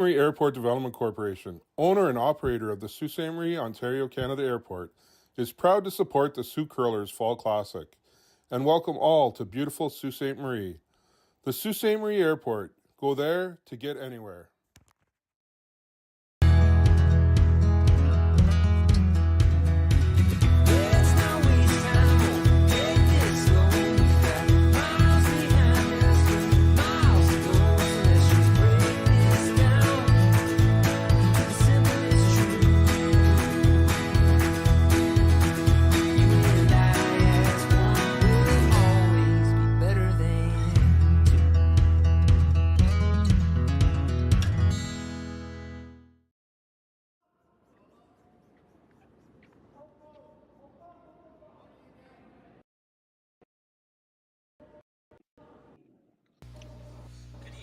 Ste.Marie Airport Development Corporation, owner and operator of the Sault Ste. Marie, Ontario, Canada Airport, is proud to support the Sault Curlers Fall Classic and welcome all to beautiful Sault Ste. Marie. The Sault Ste. Marie Airport. Go there to get anywhere.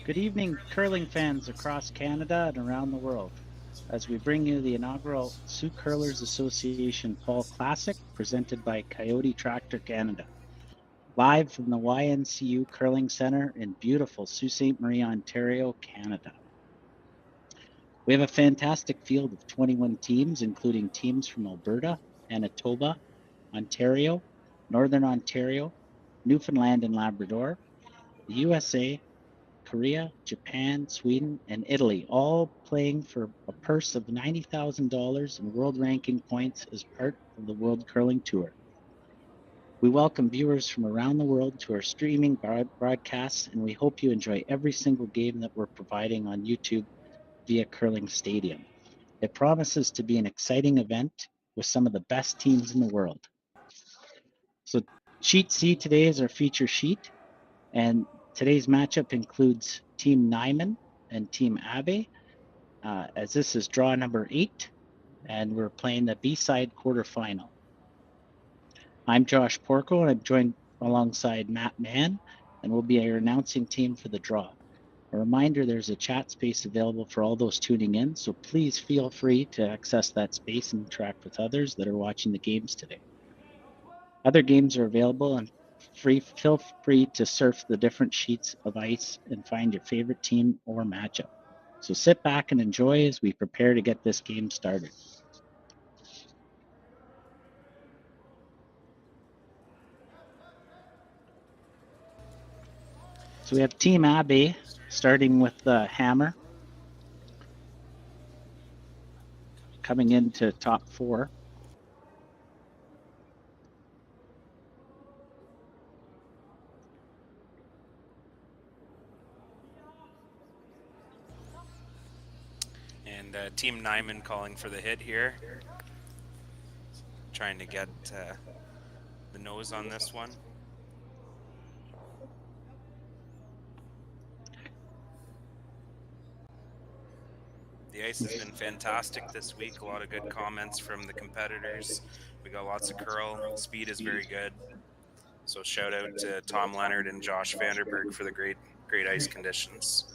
Good evening, curling fans across Canada and around the world, as we bring you the inaugural Sault Curlers Association Fall Classic presented by KIOTI Tractor Canada, live from the YNCU Curling Centre in beautiful Sault Ste. Marie, Ontario, Canada. We have a fantastic field of 21 teams, including teams from Alberta, Manitoba, Ontario, Northern Ontario, Newfoundland and Labrador, the USA, Korea, Japan, Sweden, and Italy, all playing for a purse of $90,000 in world ranking points as part of the World Curling Tour. We welcome viewers from around the world to our streaming broadcasts, and we hope you enjoy every single game that we're providing on YouTube via Curling Stadium. It promises to be an exciting event with some of the best teams in the world. So Sheet C today is our feature sheet, and today's matchup includes Team Nyman and Team Abe, as this is draw number 8, and we're playing the B-side quarterfinal. I'm Josh Porco, and I'm joined alongside Matt Mann, and we'll be your announcing team for the draw. A reminder, there's a chat space available for all those tuning in, so please feel free to access that space and interact with others that are watching the games today. Other games are available, and feel free to surf the different sheets of ice and find your favorite team or matchup. So sit back and enjoy as we prepare to get this game started. So we have Team Abe starting with the hammer, coming into top 4. And Team Nyman calling for the hit here. Trying to get the nose on this one. The ice has been fantastic this week. A lot of good comments from the competitors. We got lots of curl. Speed is very good. So shout out to Tom Leonard and Josh Vanderberg for the great ice conditions.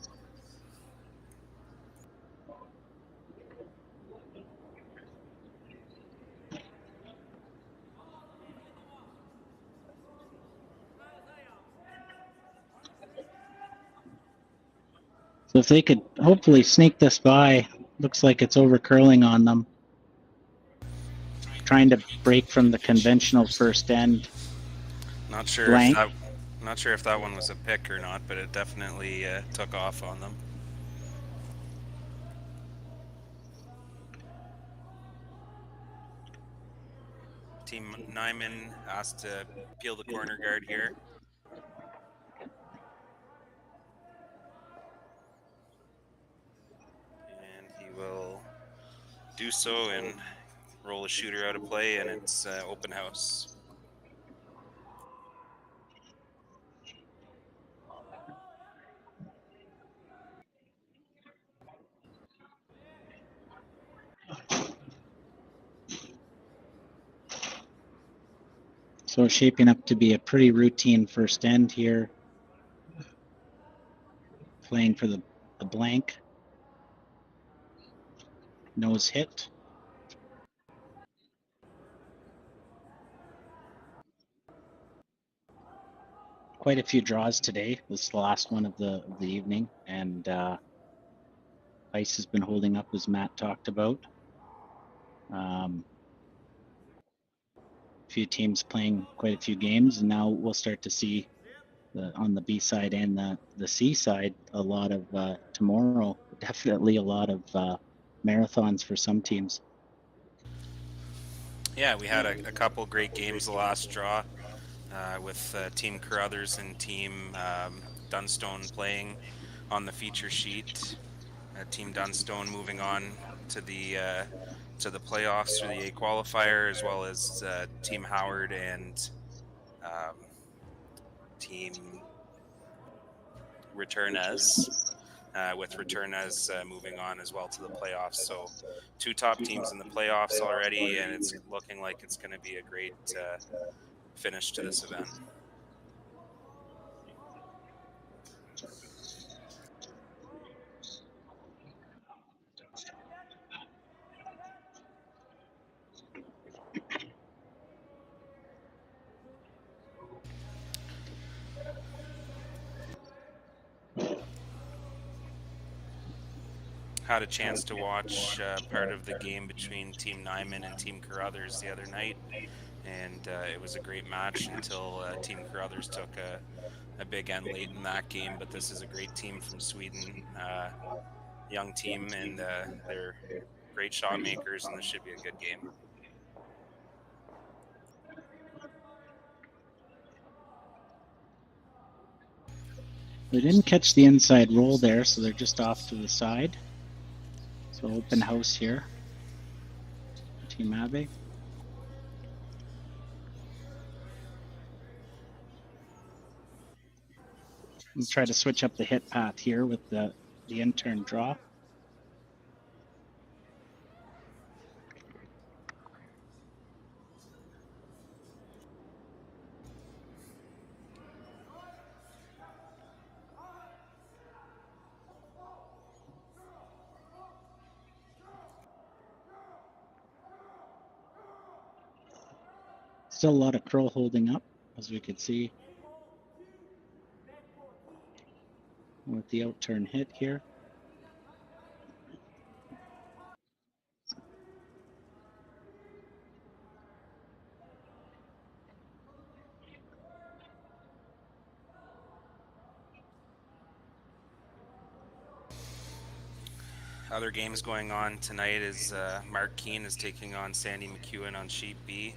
So if they could hopefully sneak this by, looks like it's over curling on them. Trying to break from the conventional first end. Not sure if that one was a pick or not, but it definitely took off on them. Team Nyman asked to peel the corner guard here. And he will do so and roll a shooter out of play, and it's open house. So shaping up to be a pretty routine first end here. Playing for the blank. Nose hit. Quite a few draws today. This is the last one of the evening, and Ice has been holding up, as Matt talked about. A few teams playing quite a few games, and now we'll start to see on the B side and the C side a lot of tomorrow. Definitely a lot of marathons for some teams. Yeah, we had a couple great games the last draw with Team Carruthers and Team Dunstone playing on the feature sheet. Team Dunstone moving on to the playoffs through the A qualifier, as well as Team Howard and Team Returnez. With Returnez moving on as well to the playoffs. So 2 top teams in the playoffs already, and it's looking like it's going to be a great finish to this event. Had a chance to watch part of the game between Team Nyman and Team Carruthers the other night, and it was a great match until Team Carruthers took a big end late in that game. But this is a great team from Sweden, young team, and they're great shot makers, and this should be a good game. They didn't catch the inside roll there, so they're just off to the side. So open house here. Team Abe. We'll try to switch up the hit path here with the in-turn draw. Still a lot of curl holding up, as we could see with the out-turn hit here. Other games going on tonight is Mark Keane is taking on Sandy McEwen on Sheet B.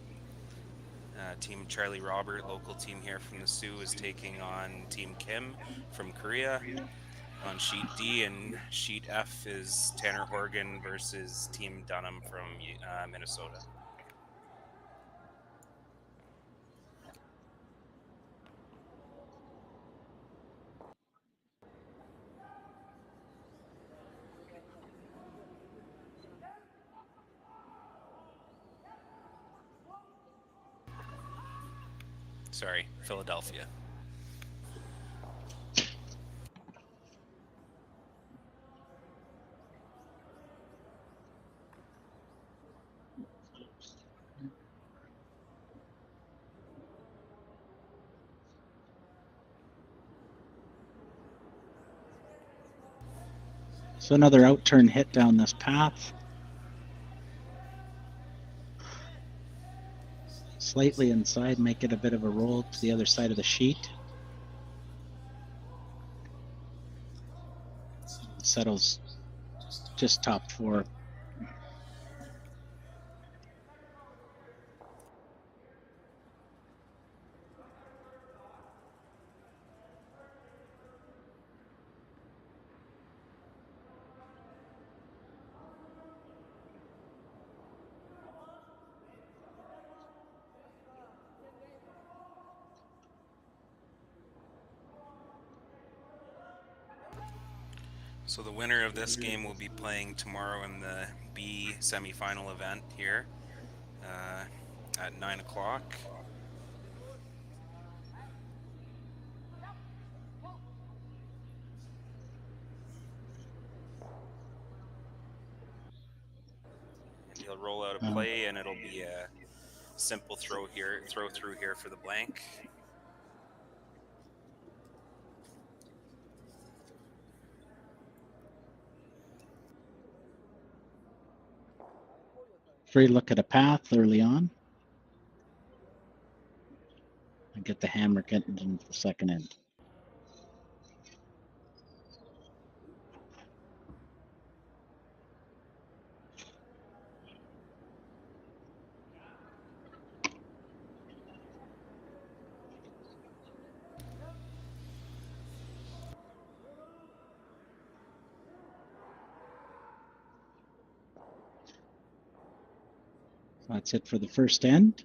Team Charlie Robert, local team here from the Sioux, is taking on Team Kim from Korea on Sheet D, and Sheet F is Tanner Horgan versus Team Dunham from Minnesota. Sorry, Philadelphia. So another out-turn hit down this path. Slightly inside, make it a bit of a roll to the other side of the sheet. Settles just top 4. So the winner of this game will be playing tomorrow in the B semifinal event here at 9 o'clock. And he'll roll out a play, and it'll be a simple throw through here for the blank. Free look at a path early on. And get the hammer getting into the second end. That's it for the first end.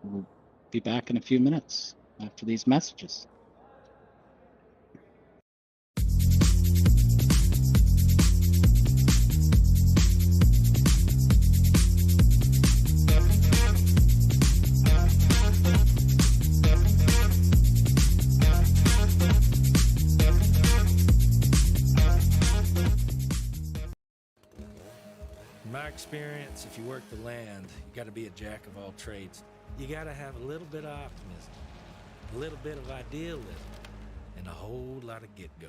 We'll be back in a few minutes after these messages. In my experience, if you work the land, you got to be a jack of all trades. You got to have a little bit of optimism, a little bit of idealism, and a whole lot of get-go.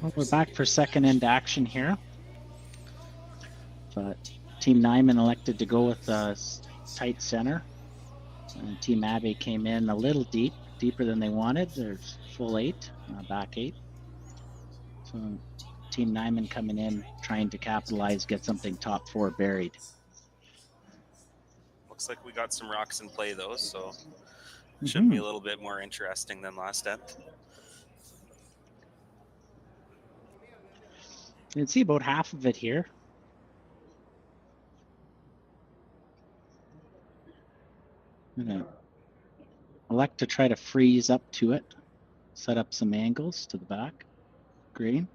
Well, we're back for second end action here. But Team Nyman elected to go with a tight center. And Team Abe came in a little deeper than they wanted. There's full 8, back 8. So Team Nyman coming in, trying to capitalize, get something top 4 buried. Looks like we got some rocks in play though, so should be a little bit more interesting than last end. You can see about half of it here. I'm gonna elect to try to freeze up to it, set up some angles to the back green.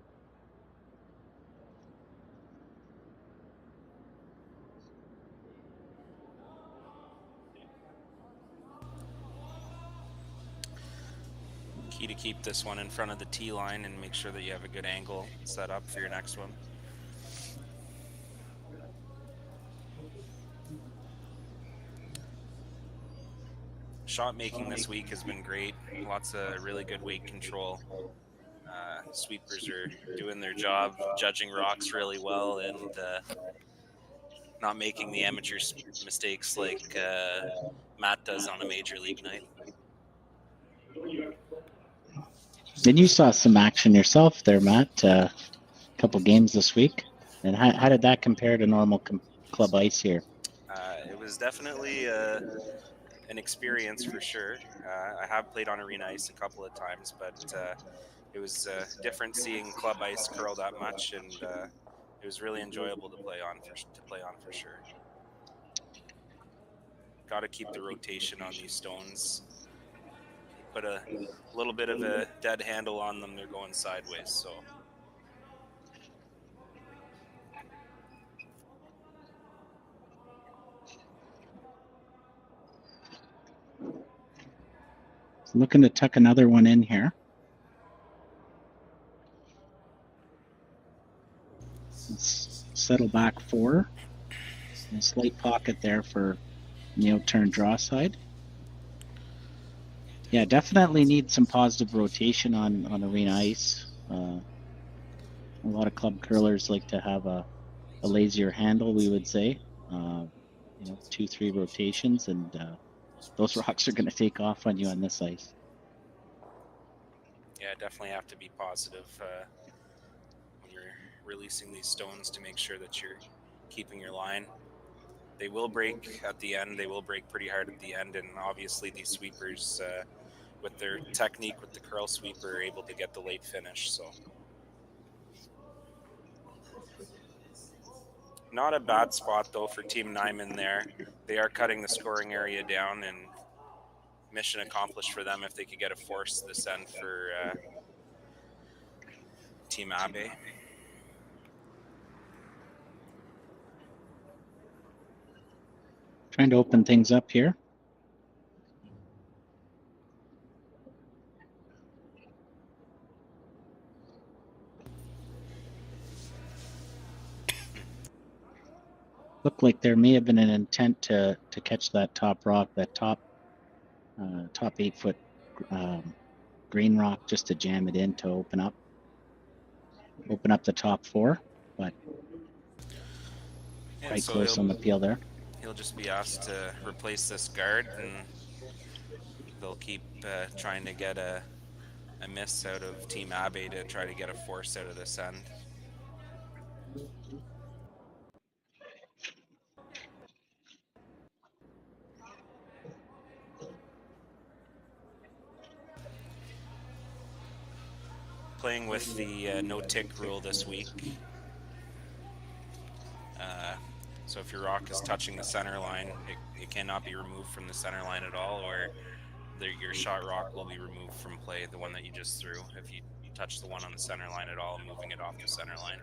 Key to keep this one in front of the tee line and make sure that you have a good angle set up for your next one. Shot making this week has been great. Lots of really good weight control. Sweepers are doing their job, judging rocks really well, and not making the amateur mistakes like Matt does on a major league night. Then you saw some action yourself there, Matt. A couple games this week. And how did that compare to normal club ice here? It was definitely an experience for sure. I have played on arena ice a couple of times, but it was different seeing club ice curl that much, and it was really enjoyable to play on for sure. Got to keep the rotation on these stones. Put a little bit of a dead handle on them, they're going sideways. So. Looking to tuck another one in here. settle back 4. A slight pocket there for the out-turn draw side. Yeah, definitely need some positive rotation on arena ice. A lot of club curlers like to have a lazier handle, we would say. 2-3 rotations, and those rocks are going to take off on you on this ice. Yeah, definitely have to be positive when you're releasing these stones to make sure that you're keeping your line. They will break at the end. They will break pretty hard at the end, and obviously these sweepers, with their technique with the curl sweeper, are able to get the late finish. So not a bad spot though for Team Nyman there. They are cutting the scoring area down, and mission accomplished for them if they could get a force this end for Team Abe. Trying to open things up here. Looked like there may have been an intent to catch that top rock, that top 8-foot green rock, just to jam it in to open up the top 4, but Yeah, quite so close on the peel there. He'll just be asked to replace this guard, and they'll keep trying to get a miss out of Team Abe to try to get a force out of this end. Playing with the no-tick rule this week. So if your rock is touching the center line, it cannot be removed from the center line at all, or your shot rock will be removed from play, the one that you just threw, if you touch the one on the center line at all, moving it off the center line.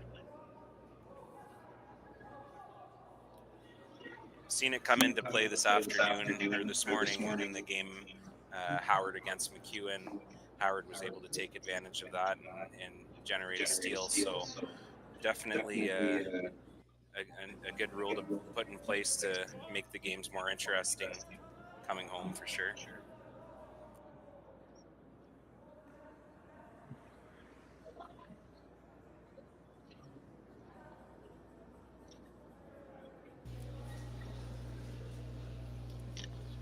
Seen it come into play this afternoon, or this morning in the game, Howard against McEwen. Howard was able to take advantage of that and generate a steal, so definitely a good rule to put in place to make the games more interesting coming home for sure.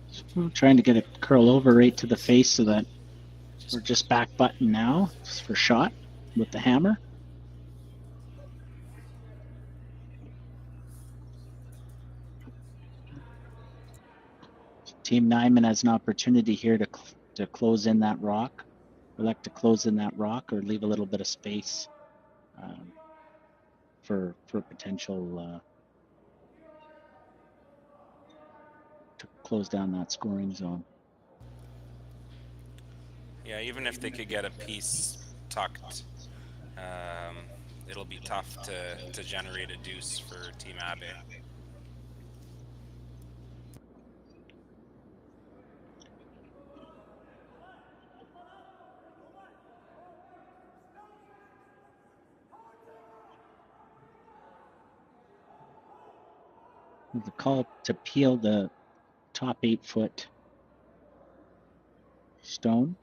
So trying to get it curl over right to the face so that we're just back button now for shot with the hammer. Team Nyman has an opportunity here to close in that rock. Elect to close in that rock or leave a little bit of space for potential to close down that scoring zone. Yeah, even if they could get a piece tucked, it'll be tough to generate a deuce for Team Abe. The call to peel the top 8-foot stone.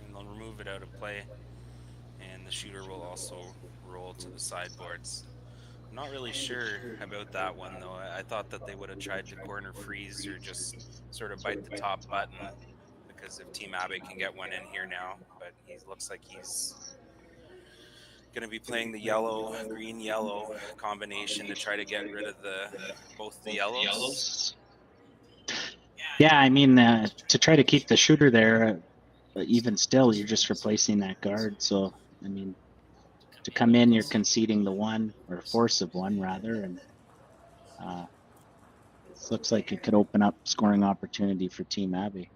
And they'll remove it out of play, and the shooter will also roll to the sideboards. I'm not really sure about that one though. I thought that they would have tried to corner freeze or just sort of bite the top button, because if Team Abe can get one in here now, but he looks like he's going to be playing the yellow, green, yellow combination to try to get rid of both the yellows. Yeah, I mean, to try to keep the shooter there, even still, you're just replacing that guard. So, I mean, to come in, you're conceding the one, or force of one rather, and this looks like it could open up scoring opportunity for Team Abe.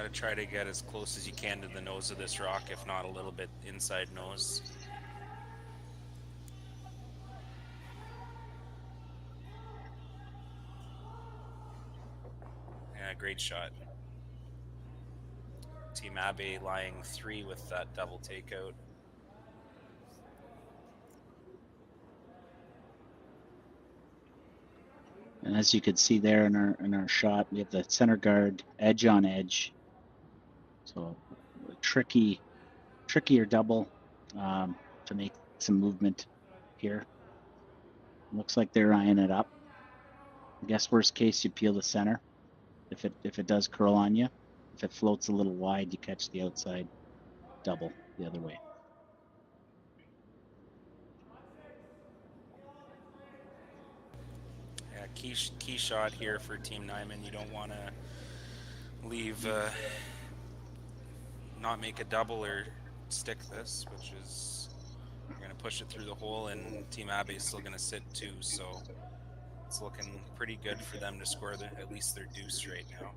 to try to get as close as you can to the nose of this rock, if not a little bit inside nose. Yeah, great shot. Team Abe lying 3 with that double takeout. And as you can see there in our shot, we have the center guard edge on edge. So a trickier double to make some movement here. Looks like they're eyeing it up. I guess worst case, you peel the center. If it does curl on you, if it floats a little wide, you catch the outside double the other way. Yeah, key shot here for Team Nyman. You don't want to leave, not make a double or stick this, which is, you're going to push it through the hole, and Team Abe is still going to sit 2, so it's looking pretty good for them to score at least their deuce right now.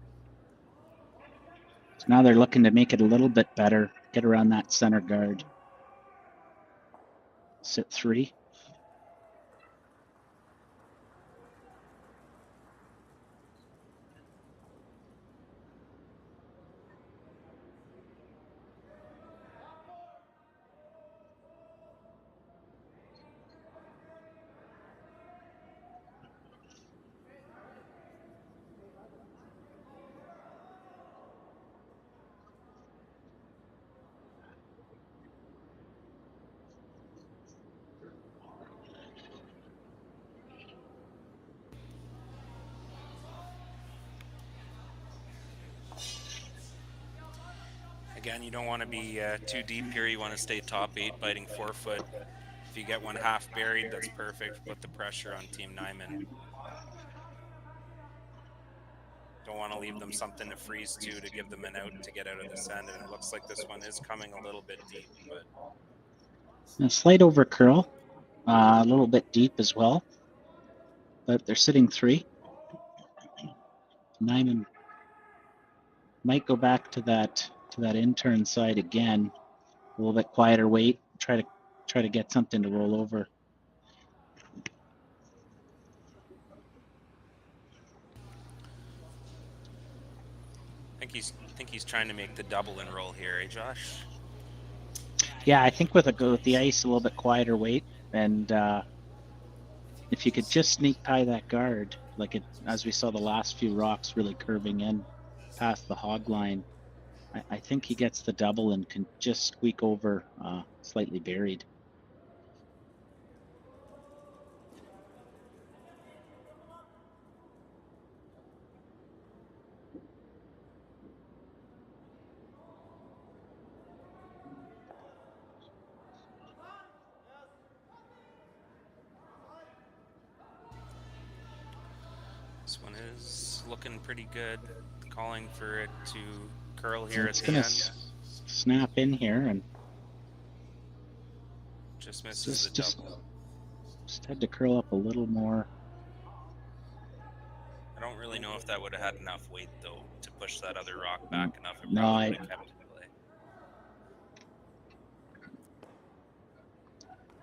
So now they're looking to make it a little bit better, get around that center guard. Sit 3. Again, you don't want to be too deep here. You want to stay top 8, biting 4 foot. If you get one half buried, that's perfect. Put the pressure on Team Nyman. Don't want to leave them something to freeze to give them an out to get out of the sand. And it looks like this one is coming a little bit deep, but A slight over curl, a little bit deep as well, but they're sitting 3. Nyman might go back to that intern side again, a little bit quieter weight, try to get something to roll over. I think he's trying to make the double and roll here, eh, Josh? Yeah, I think with the ice a little bit quieter weight, and if you could just sneak tie that guard, like it as we saw the last few rocks really curving in past the hog line, I think he gets the double and can just squeak over slightly buried. This one is looking pretty good. Calling for it to curl here It's at the gonna end. snap in here and Just misses the double. Just had to curl up a little more. I don't really know if that would have had enough weight though to push that other rock back enough. It No, probably would have kept it in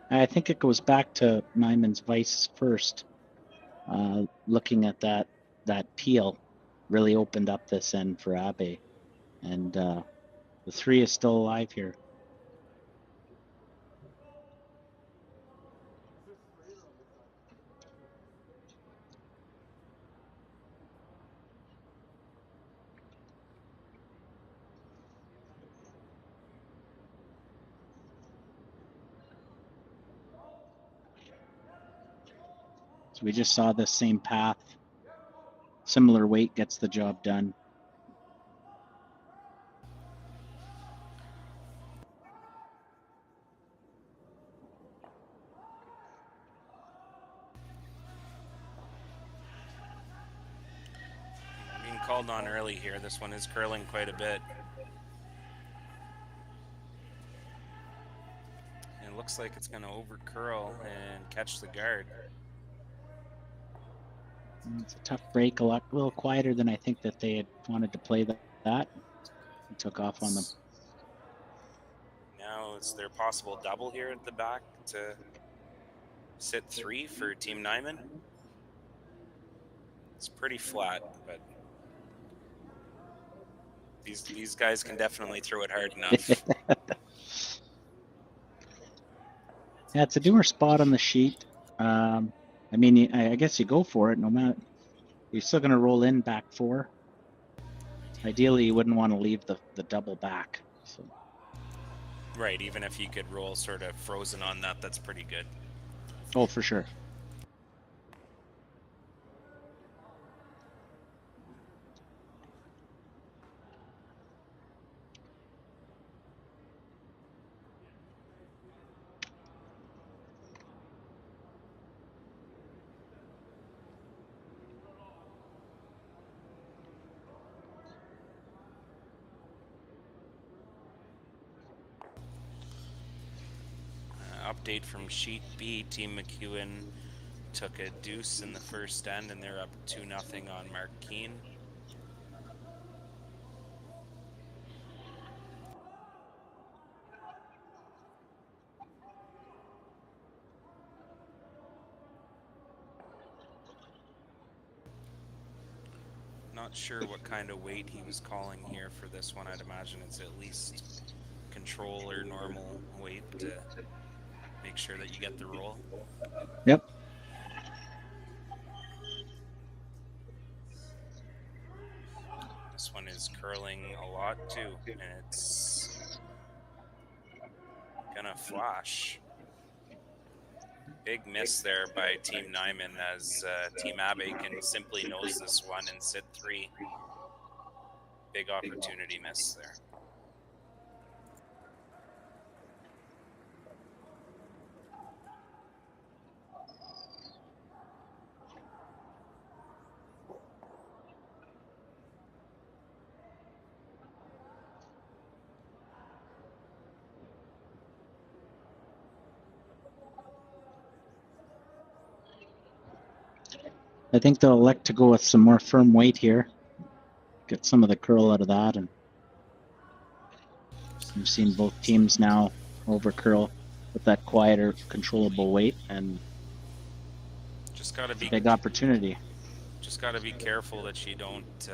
play. I think it goes back to Nyman's vice first. Looking at that peel really opened up this end for Abe, and the 3 is still alive here. So we just saw the same path. Similar weight gets the job done. Being called on early here. This one is curling quite a bit. And it looks like it's going to over curl and catch the guard. It's a tough break, a little quieter than I think that they had wanted to play that. and took off on them. Now, is there a possible double here at the back to sit 3 for Team Nyman? It's pretty flat, but these guys can definitely throw it hard enough. Yeah, it's a newer spot on the sheet. I mean, I guess you go for it no matter. You're still going to roll in back 4. Ideally, you wouldn't want to leave the double back. So. Right, even if you could roll sort of frozen on that, that's pretty good. Oh, for sure. Update from Sheet B, Team McEwen took a deuce in the first end, and they're up 2-0 on Marquine. Not sure what kind of weight he was calling here for this one. I'd imagine it's at least control or normal weight to make sure that you get the roll. Yep. This one is curling a lot too, and it's gonna flash. Big miss there by Team Nyman as Team Abe can simply nose this one and sit 3. Big opportunity miss there. I think they'll elect to go with some more firm weight here. Get some of the curl out of that. And you've seen both teams now over curl with that quieter, controllable weight, and just gotta be big opportunity. Just gotta be careful that you don't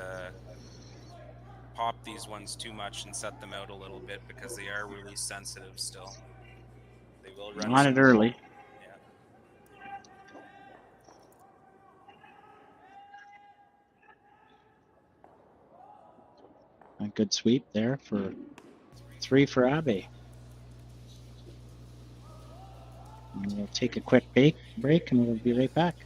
pop these ones too much and set them out a little bit, because they are really sensitive still. They will run On it early. A good sweep there for 3 for Abe. And we'll take a quick break and we'll be right back.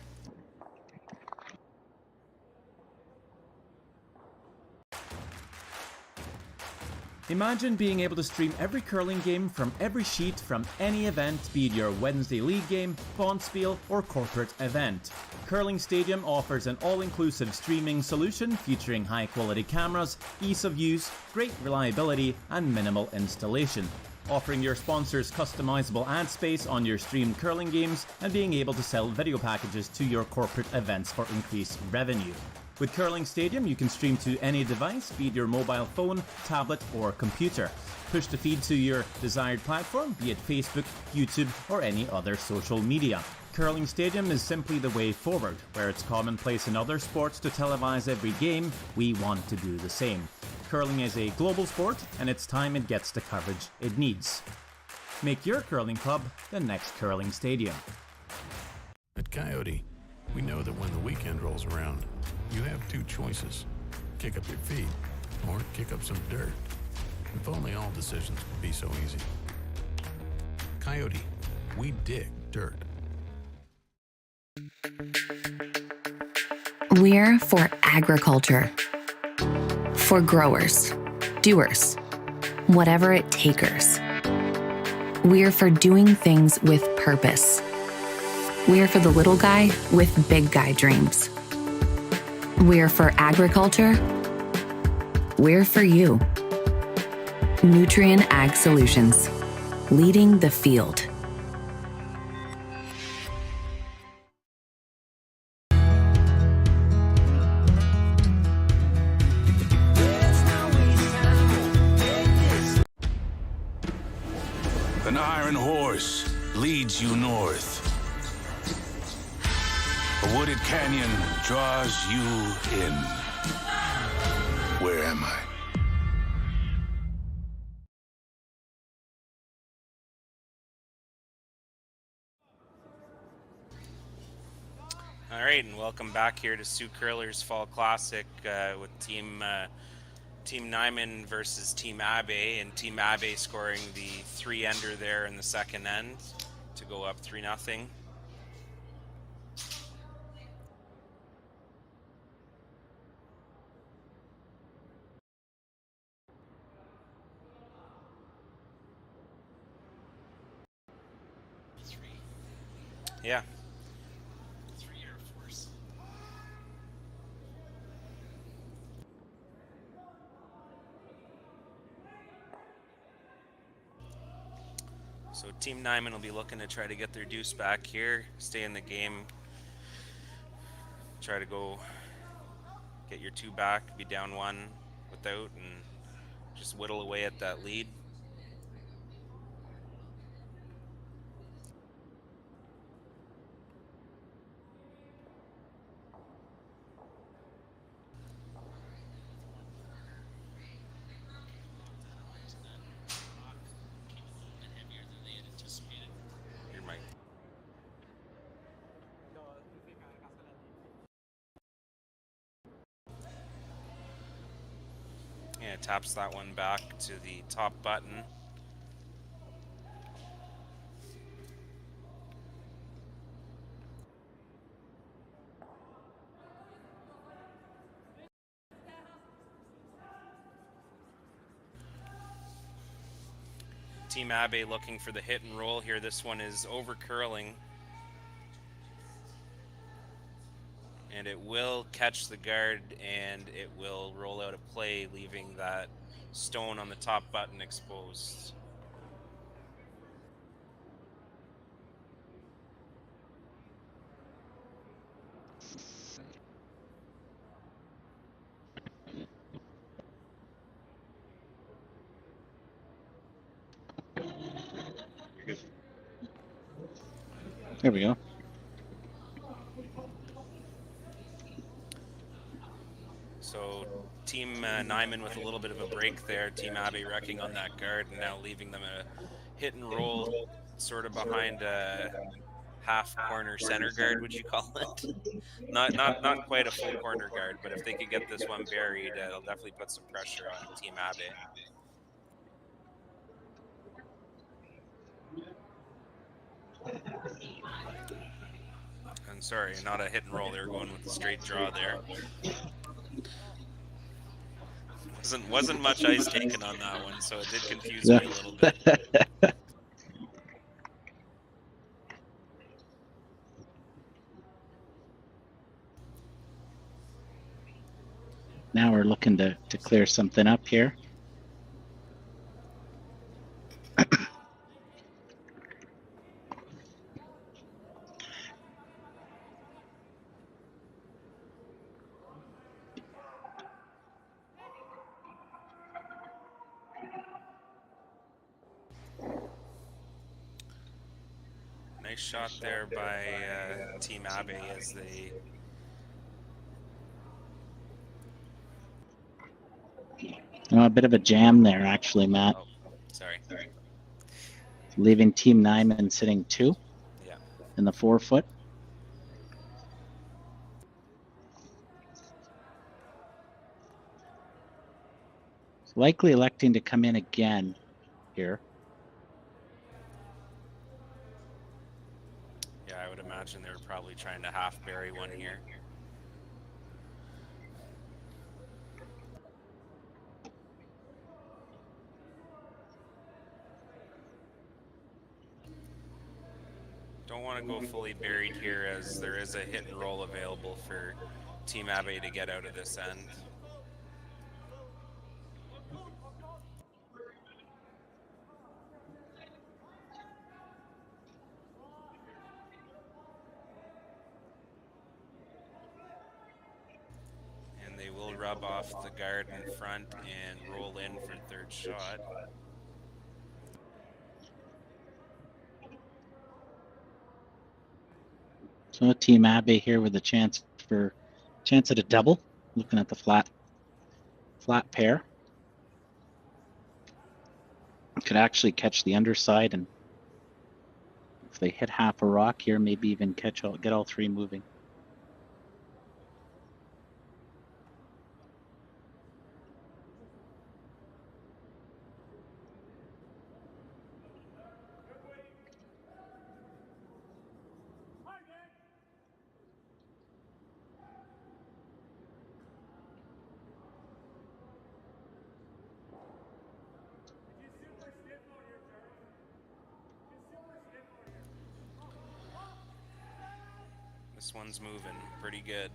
Imagine being able to stream every curling game from every sheet from any event, be it your Wednesday league game, bonspiel, or corporate event. Curling Stadium offers an all-inclusive streaming solution featuring high-quality cameras, ease of use, great reliability, and minimal installation. Offering your sponsors customizable ad space on your streamed curling games and being able to sell video packages to your corporate events for increased revenue. With Curling Stadium, you can stream to any device, be it your mobile phone, tablet, or computer. Push the feed to your desired platform, be it Facebook, YouTube, or any other social media. Curling Stadium is simply the way forward. Where it's commonplace in other sports to televise every game, we want to do the same. Curling is a global sport, and it's time it gets the coverage it needs. Make your curling club the next Curling Stadium. At Coyote, we know that when the weekend rolls around, you have 2 choices. Kick up your feet or kick up some dirt. If only all decisions would be so easy. Coyote, we dig dirt. We're for agriculture. For growers, doers, whatever it takers. We're for doing things with purpose. We're for the little guy with big guy dreams. We're for agriculture. We're for you. Nutrien Ag Solutions, leading the field. An iron horse leads you north. A wooded canyon draws you in. Where am I? All right, and welcome back here to Sioux Curlers Fall Classic with Team Nyman versus Team Abe, and Team Abe scoring the 3-ender there in the second end to go up 3-0. Yeah. So Team Nyman will be looking to try to get their deuce back here, stay in the game, try to go get your 2 back, be down 1 without, and just whittle away at that lead. Here, Mike. Yeah, taps that one back to the top button. Team Abe looking for the hit and roll here. This one is over curling. And it will catch the guard, and it will roll out of play, leaving that stone on the top button exposed. There we go. So Team Nyman with a little bit of a break there. Team Abe wrecking on that guard and now leaving them a hit and roll sort of behind a half corner center guard, would you call it? Not quite a full corner guard, but if they could get this one buried, it'll definitely put some pressure on Team Abe. And sorry, not a hit and roll. They were going with the straight draw there. Wasn't much ice taken on that one, so it did confuse me a little bit. Now we're looking to clear something up here. Nice shot there by Team Abe as they... A bit of a jam there, actually, Matt. Oh, sorry. Leaving Team Nyman sitting 2 in the 4-foot. Likely electing to come in again here. Yeah, I would imagine they were probably trying to half bury one here. Don't want to go fully buried here, as there is a hit and roll available for Team Abe to get out of this end. And they will rub off the guard in front and roll in for third shot. So Team Abe here with a chance at a double, looking at the flat pair. Could actually catch the underside, and if they hit half a rock here, maybe even get all three moving. This one's moving pretty good.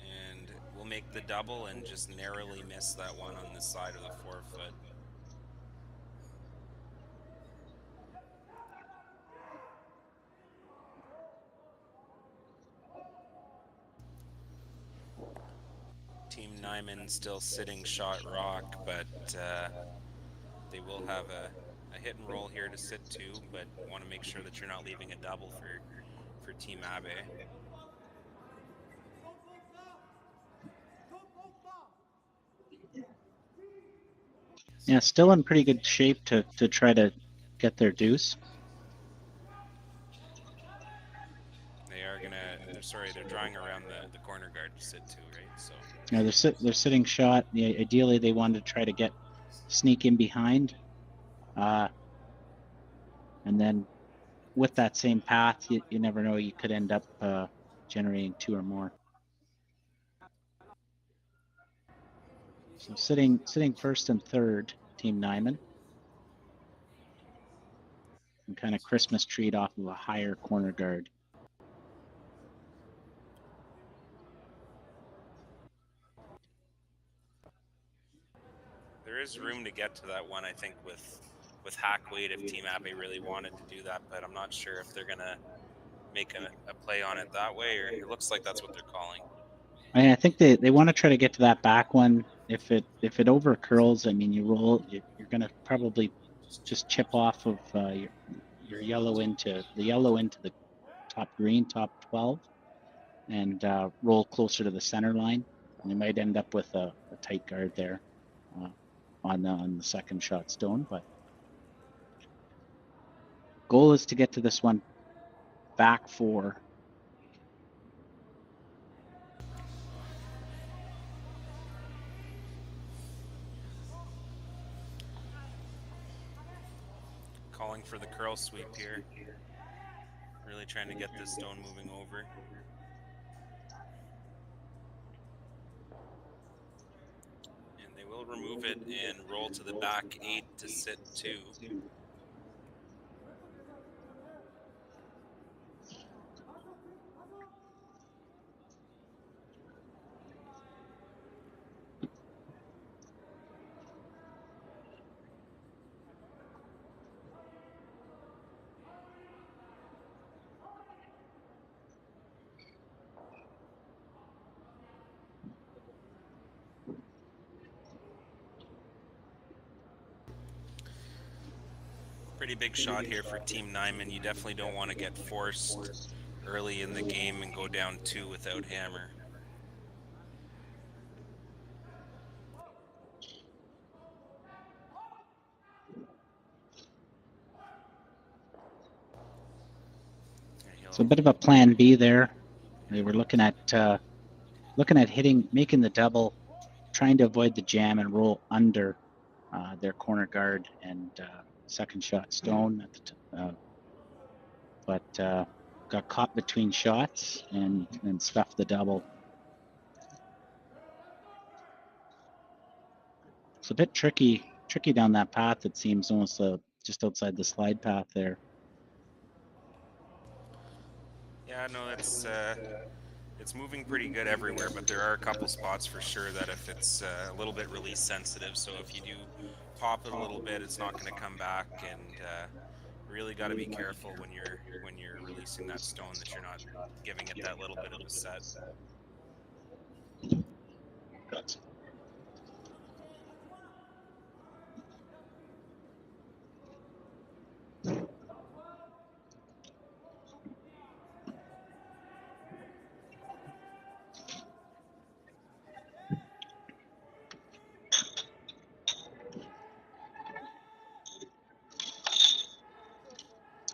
And we'll make the double and just narrowly miss that one on this side of the forefoot. Team Nyman still sitting shot rock, but they will have a hit and roll here to sit to, but want to make sure that you're not leaving a double for Team Abe. Yeah, still in pretty good shape to try to get their deuce. They're drawing around the corner guard to sit to, right? So Yeah, they're sitting shot. Yeah, ideally, they wanted to try to sneak in behind, and then with that same path, you never know. You could end up generating two or more. So sitting first and third, Team Nyman, and kind of Christmas treat off of a higher corner guard. there is room to get to that one, I think, with hack weight if Team Abe really wanted to do that, but I'm not sure if they're gonna make a play on it that way, or it looks like that's what they're calling. I think they want to try to get to that back one. If it over curls, I mean, you're gonna probably just chip off of your yellow into the top green, top 12, and roll closer to the center line. And you might end up with a tight guard there on the second shot stone. But goal is to get to this one back four. Calling for the curl sweep here. Really trying to get this stone moving over. And they will remove it and roll to the back 8 to sit 2. Pretty big shot here for Team Nyman. You definitely don't want to get forced early in the game and go down 2 without hammer. So a bit of a plan B there. They were looking at making the double, trying to avoid the jam and roll under their corner guard and second shot stone at the but got caught between shots and stuffed the double. It's a bit tricky down that path. It seems almost just outside the slide path there. Yeah, no, it's moving pretty good everywhere, but there are a couple spots for sure that if it's a little bit release sensitive, so if you do pop it a little bit, it's not going to come back, and really got to be careful when you're releasing that stone that you're not giving it that little bit of a set.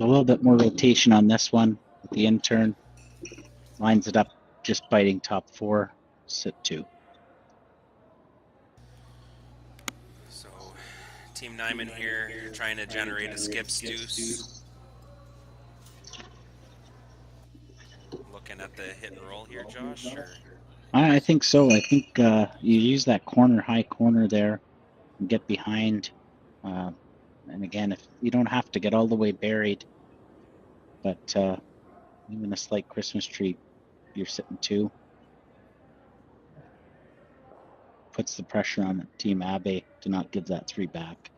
So a little bit more rotation on this one with the intern. Lines it up, just biting top 4, sit 2. So Team Nyman here trying to generate a skips deuce. Looking at the hit and roll here, Josh? Or... I think so. I think you use that corner, high corner there, and get behind. And again, if you don't have to get all the way buried, but even a slight Christmas tree, you're sitting 2. Puts the pressure on Team Abe to not give that 3 back.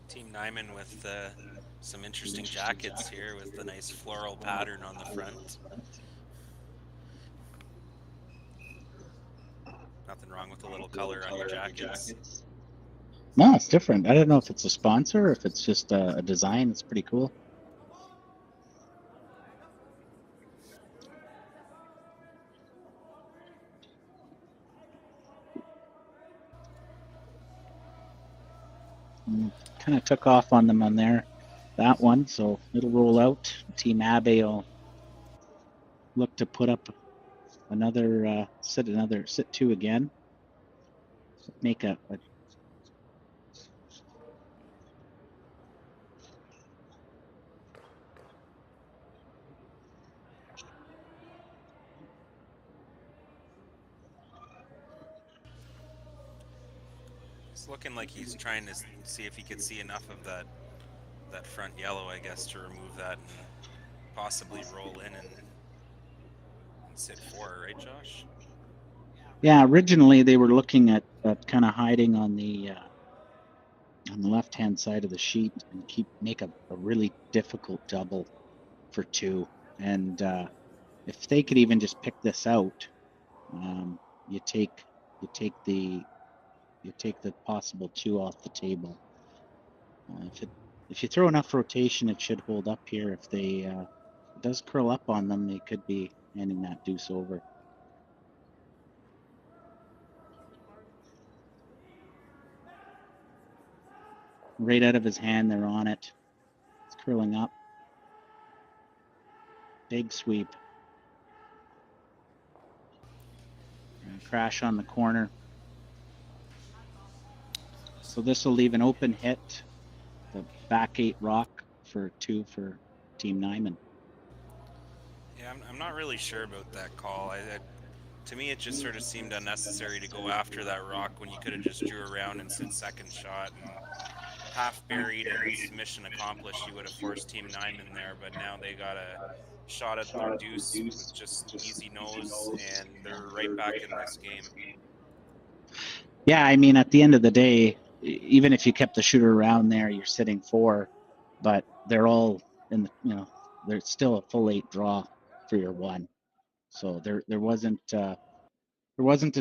Team Nyman with some interesting jackets here with the nice floral pattern on the front. Nothing wrong with a little color on your jackets. No, it's different. I don't know if it's a sponsor or if it's just a design. It's pretty cool. Kind of took off on them on there, that one, so it'll roll out. Team Abe will look to put up another sit 2 again. Make a It's looking like he's trying to see if he could see enough of that front yellow, I guess, to remove that and possibly roll in and sit 4, right, Josh? Yeah, originally they were looking at kind of hiding on the left-hand side of the sheet and make a really difficult double for 2. And if they could even just pick this out, you take the possible 2 off the table. If you throw enough rotation, it should hold up here. If it does curl up on them, they could be handing that deuce over. Right out of his hand, they're on it. It's curling up. Big sweep. And crash on the corner. So this will leave an open hit. The back 8 rock for 2 for Team Nyman. Yeah, I'm not really sure about that call. To me, it just sort of seemed unnecessary to go after that rock when you could have just drew around and said second shot and half buried and mission accomplished. You would have forced Team Nyman there, but now they got a shot at their deuce with just easy nose, and they're right back in this game. Yeah, I mean, at the end of the day, even if you kept the shooter around there, you're sitting 4, but they're all in the, there's still a full 8 draw for your 1. So there wasn't a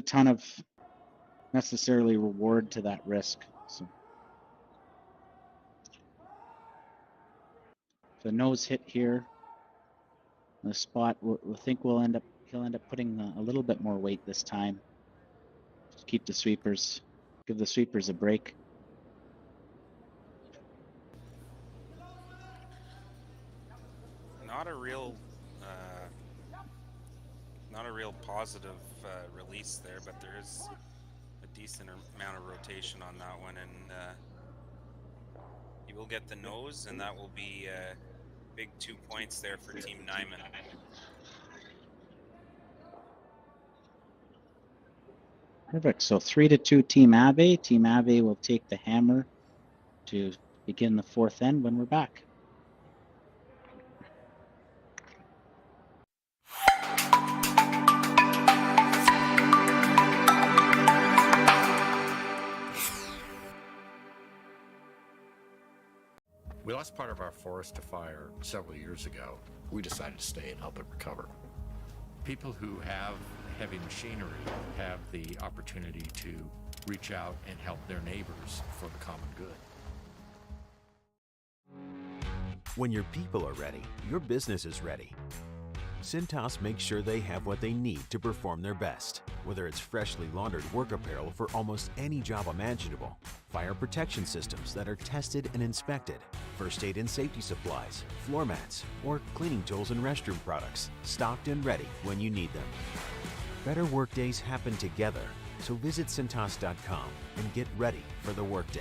ton of necessarily reward to that risk. So the nose hit here. The spot we think he'll end up putting a little bit more weight this time. Just keep the sweepers, give the sweepers a break. Not a real positive release there, but there is a decent amount of rotation on that one, and he will get the nose, and that will be big 2 points there for Team Nyman. Perfect. So 3-2 Team Abe. Team Abe will take the hammer to begin the 4th end when we're back. We lost part of our forest to fire several years ago. We decided to stay and help it recover. People who have heavy machinery have the opportunity to reach out and help their neighbors for the common good. When your people are ready, your business is ready. Cintas makes sure they have what they need to perform their best. Whether it's freshly laundered work apparel for almost any job imaginable, fire protection systems that are tested and inspected, first aid and safety supplies, floor mats, or cleaning tools and restroom products, stocked and ready when you need them. Better workdays happen together, so visit Cintas.com and get ready for the workday.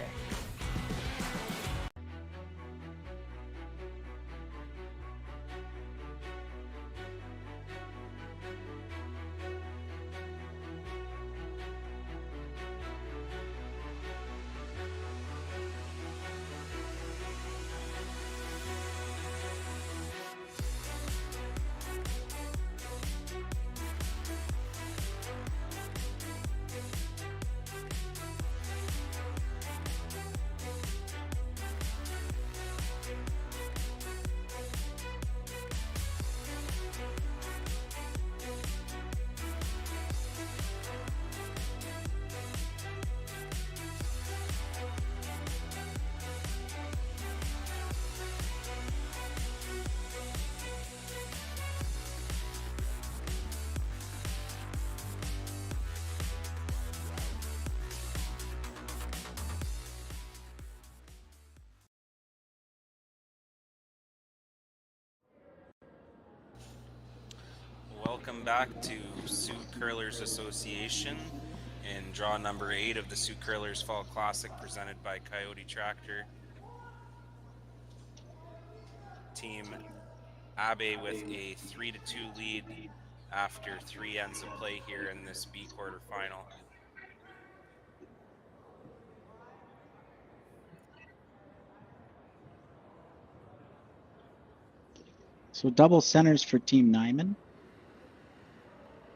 Welcome back to Sioux Curlers Association in draw number 8 of the Sioux Curlers Fall Classic presented by Coyote Tractor. Team Abe with a 3-2 lead after 3 ends of play here in this B quarterfinal. So double centers for Team Nyman.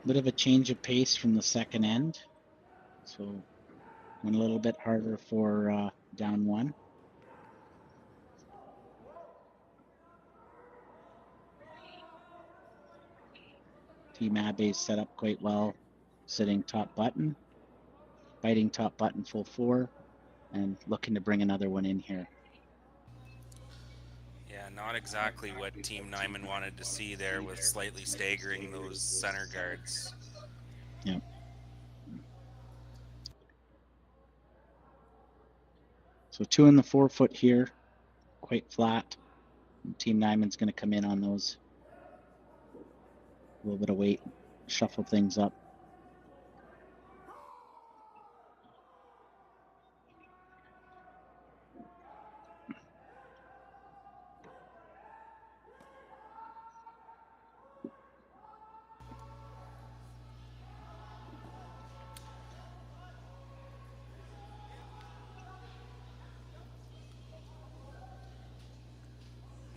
Bit of a change of pace from the second end. So went a little bit harder for down 1. Team Abe is set up quite well, sitting top button, biting top button full 4, and looking to bring another one in here. Yeah, not exactly what Team Nyman wanted to see there with slightly staggering those center guards. Yep. So 2 in the 4 foot here, quite flat. Team Nyman's going to come in on those. A little bit of weight, shuffle things up.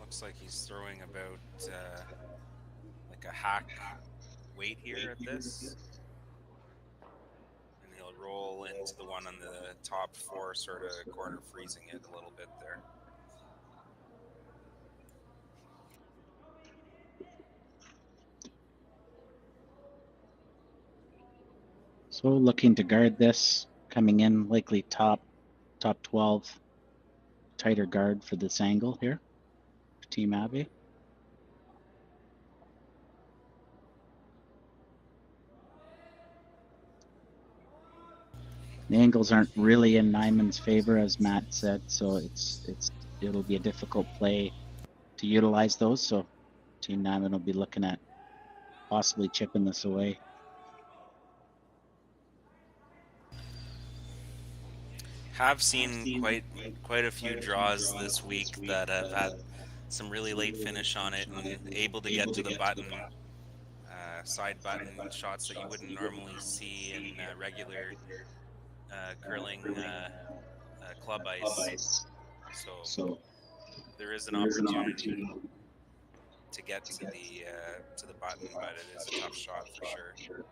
Looks like he's throwing about like a hack weight here at this. And he'll roll into the one on the top 4, sort of corner freezing it a little bit there. So looking to guard this, coming in likely top 12, tighter guard for this angle here for Team Abe. The angles aren't really in Nyman's favor, as Matt said, so it'll be a difficult play to utilize those. So Team Nyman will be looking at possibly chipping this away. Have seen quite a few draws this week that have had some really late finish on it and able to get to the button, side button shots that you wouldn't normally see in regular curling club ice. So there is an opportunity to get to the button, but it is a tough shot for sure.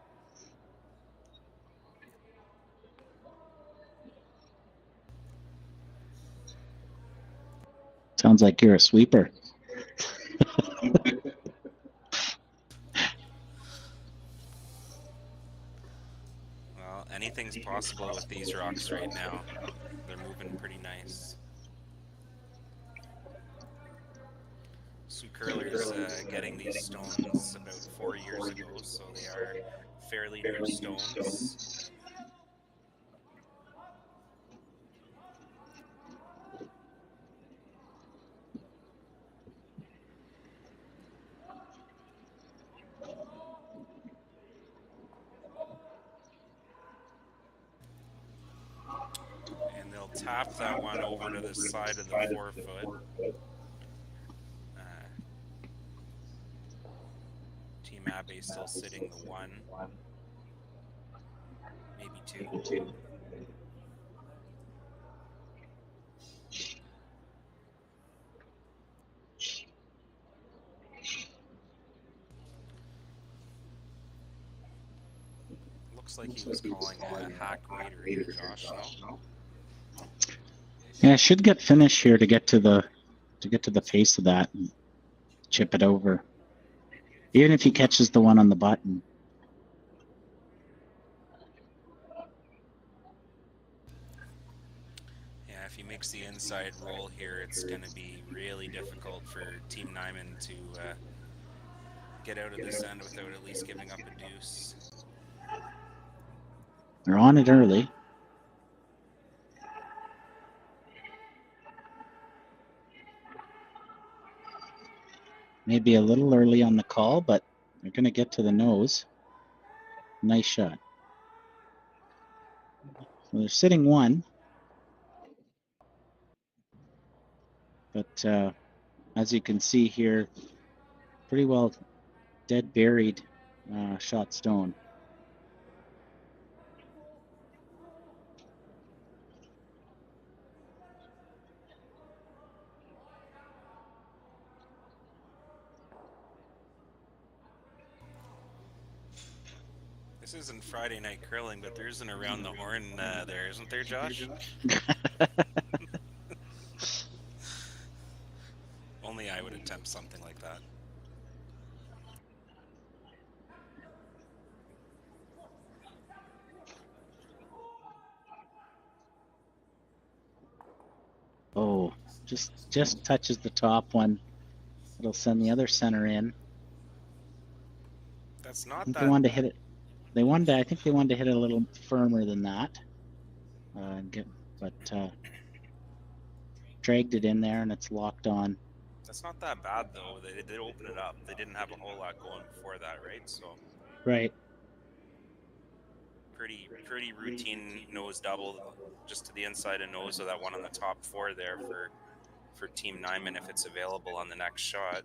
Sounds like you're a sweeper. Well, anything's possible with these rocks right now. They're moving pretty nice. Sioux Curlers getting these stones about 4 years ago, so they are fairly new stones. And they'll tap that one over to the side of the 4-foot. Team Abe still sitting the 1, maybe 2. Looks like he was calling a hack raider here, Josh. No? Yeah, I should get finished here to get to the face of that and chip it over. Even if he catches the one on the button. Yeah, if he makes the inside roll here, it's going to be really difficult for Team Nyman to get out of this end without at least giving up a deuce. They're on it early. Maybe a little early on the call, but they're going to get to the nose. Nice shot. So they're sitting 1. But as you can see here, pretty well dead buried shot stone. This isn't Friday night curling, but there's an around the horn there, isn't there, Josh? Only I would attempt something like that. Oh, just touches the top one. It'll send the other center in. That's not They that. wanted to hit it. I think they wanted to hit it a little firmer than that. But dragged it in there and it's locked on. That's not that bad though. They did open it up. They didn't have a whole lot going before that, right? So. Right. Pretty routine nose double, just to the inside of nose of that one on the top 4 there for Team Nyman if it's available on the next shot.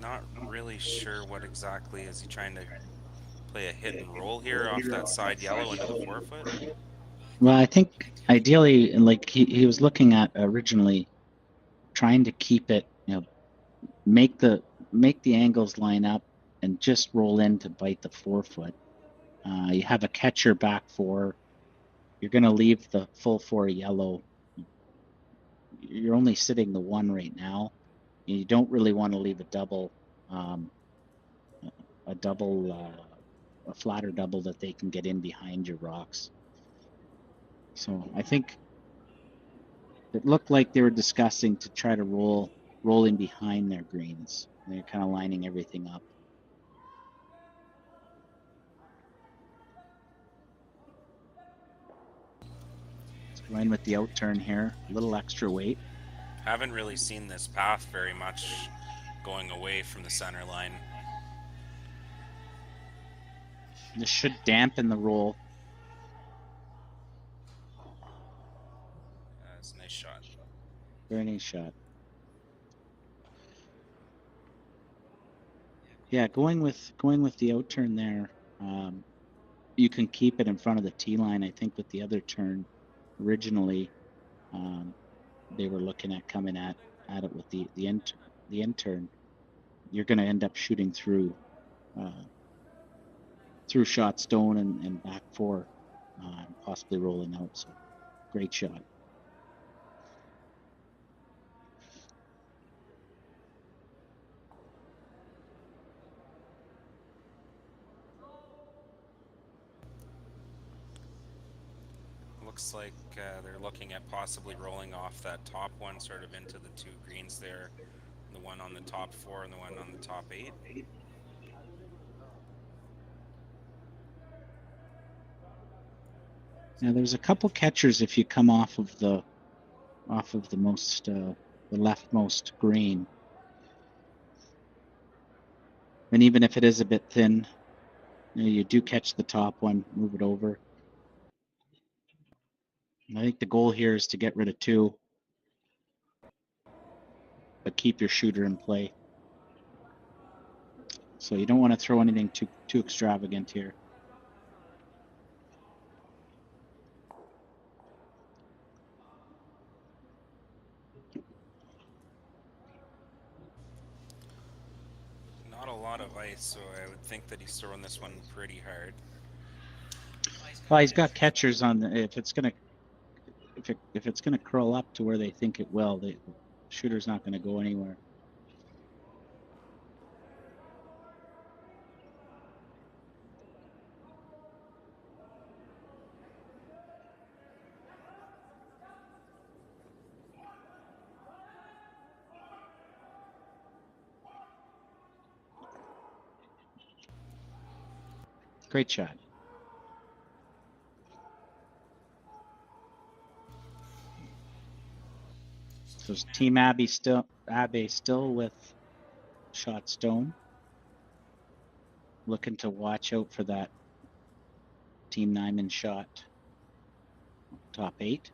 Not really sure what exactly is he trying to play a hit and roll here off that side yellow into the 4-foot. Well, I think ideally, like he was looking at originally, trying to keep it, make the angles line up and just roll in to bite the 4-foot. You have a catcher back 4. You're going to leave the full 4 yellow. You're only sitting the 1 right now. You don't really want to leave a double, a flatter double that they can get in behind your rocks. So I think it looked like they were discussing to try to roll in behind their greens. They're kind of lining everything up. Let's go in with the out turn here, a little extra weight. Haven't really seen this path very much going away from the center line. This should dampen the roll. That's a nice shot. Very nice shot. Yeah, going with the out turn there, you can keep it in front of the tee line. I think with the other turn, originally, they were looking at coming at it with the end turn. You're going to end up shooting through shot stone and back four, and possibly rolling out. So great shot. Looks like they're looking at possibly rolling off that top one sort of into the two greens there. The one on the top four and the one on the top eight. Now there's a couple catchers if you come off of the most the leftmost green, and even if it is a bit thin, you do catch the top one, move it over. And I think the goal here is to get rid of two, but keep your shooter in play. So you don't want to throw anything too extravagant here. Not a lot of ice, so I would think that he's throwing this one pretty hard. Well, he's got catchers on the, if it's gonna curl up to where they think it will, the shooter's not gonna go anywhere. Great shot. So Team Abe still with shot stone. Looking to watch out for that Team Nyman shot. Top eight.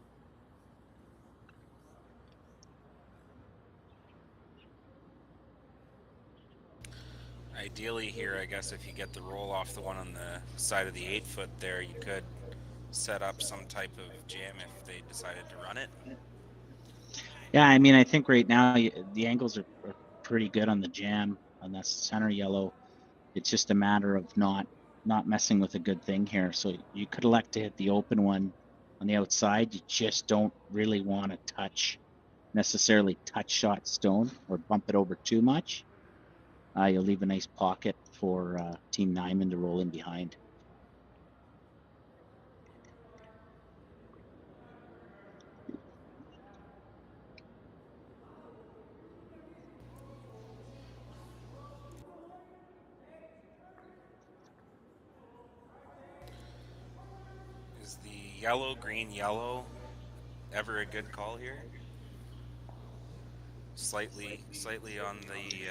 Ideally here, I guess if you get the roll off the one on the side of the 8-foot there, you could set up some type of jam if they decided to run it. Yeah, I mean, I think right now the angles are pretty good on the jam on that center yellow. It's just a matter of not messing with a good thing here. So you could elect to hit the open one on the outside. You just don't really want to necessarily touch shot stone or bump it over too much. You'll leave a nice pocket for Team Nyman to roll in behind. Is the yellow, green, yellow ever a good call here? Slightly on the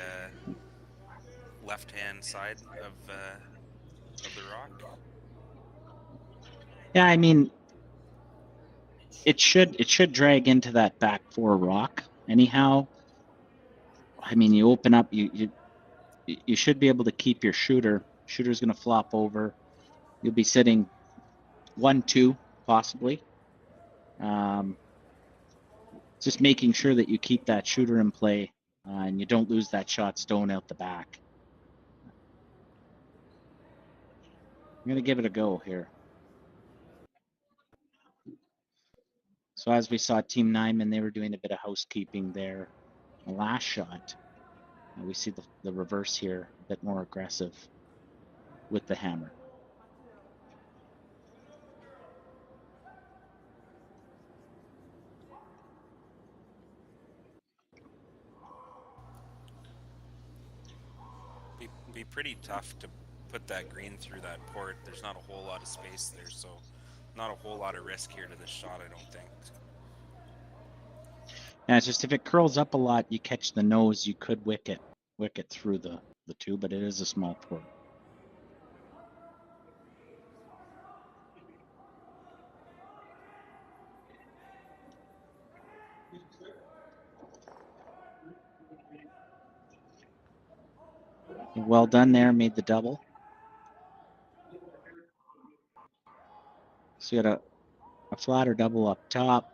left-hand side of the rock. Yeah, I mean, it should drag into that back four rock anyhow. I mean, you open up, you should be able to keep your shooter. Shooter's going to flop over. You'll be sitting 1-2 possibly. Just making sure that you keep that shooter in play and you don't lose that shot stone out the back. I'm going to give it a go here. So as we saw Team Nyman, they were doing a bit of housekeeping there. The last shot, we see the reverse here, a bit more aggressive with the hammer. Be pretty tough to put that green through that port. There's not a whole lot of space there, so not a whole lot of risk here to this shot, I don't think. Yeah, it's just if it curls up a lot, you catch the nose, you could wick it through the two, but it is a small port. Well done there, made the double. So you got a flatter double up top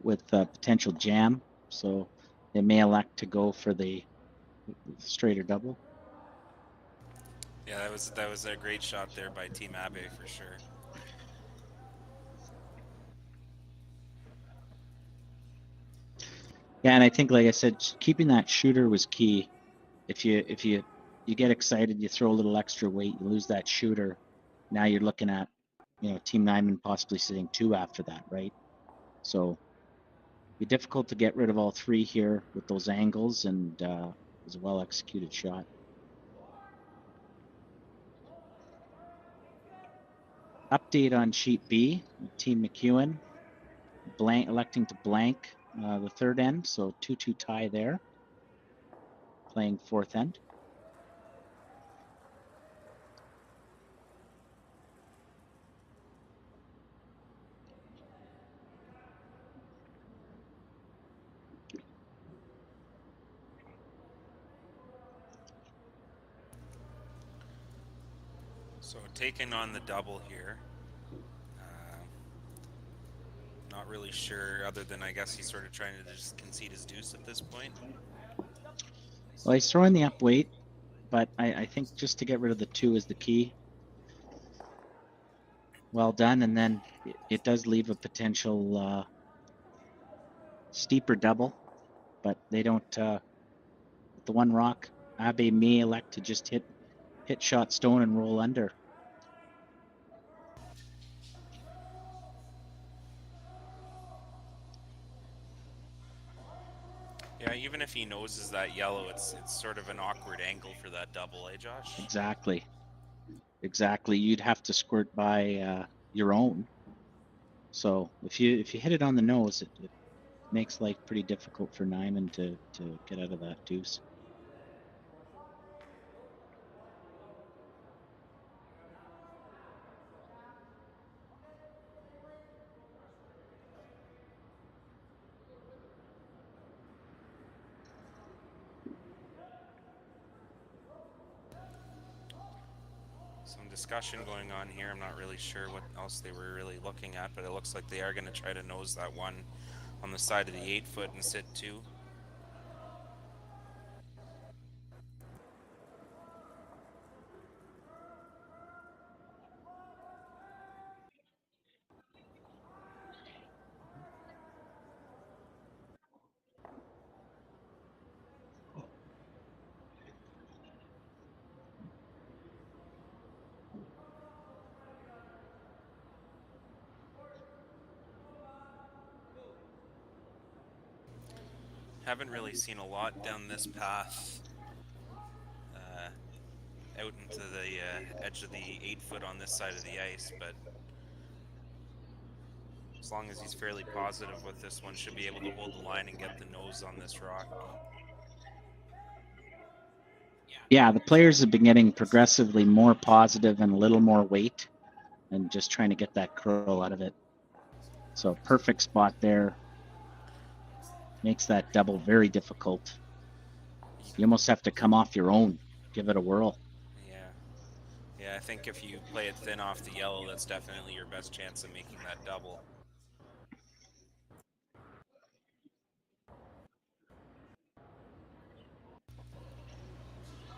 with potential jam. So they may elect to go for the straighter double. Yeah, that was a great shot there by Team Abe for sure. Yeah, and I think, like I said, keeping that shooter was key. If you get excited, you throw a little extra weight, you lose that shooter. Now you're looking at, Team Nyman possibly sitting 2 after that, right? So be difficult to get rid of all 3 here with those angles, and it was a well executed shot. Update on sheet B, Team McEwen electing to blank the third end, so 2-2 tie there. Playing fourth end. So taking on the double here. Not really sure, other than I guess he's sort of trying to just concede his deuce at this point. Well, he's throwing the up weight, but I think just to get rid of the 2 is the key. Well done, and then it does leave a potential steeper double, but they don't. With the 1 rock, Abe may elect to just hit shot stone and roll under. Yeah, even if he noses that yellow, it's sort of an awkward angle for that double, eh, Josh? Exactly. You'd have to squirt by your own. So if you hit it on the nose, it makes life pretty difficult for Nyman to get out of that deuce. Some discussion going on here. I'm not really sure what else they were really looking at, but it looks like they are going to try to nose that 1 on the side of the 8-foot and sit 2. Haven't really seen a lot down this path out into the edge of the 8-foot on this side of the ice, but as long as he's fairly positive with this one, should be able to hold the line and get the nose on this rock. Yeah, the players have been getting progressively more positive and a little more weight and just trying to get that curl out of it. So perfect spot there. Makes that double very difficult. You almost have to come off your own, give it a whirl. Yeah, I think if you play it thin off the yellow, that's definitely your best chance of making that double.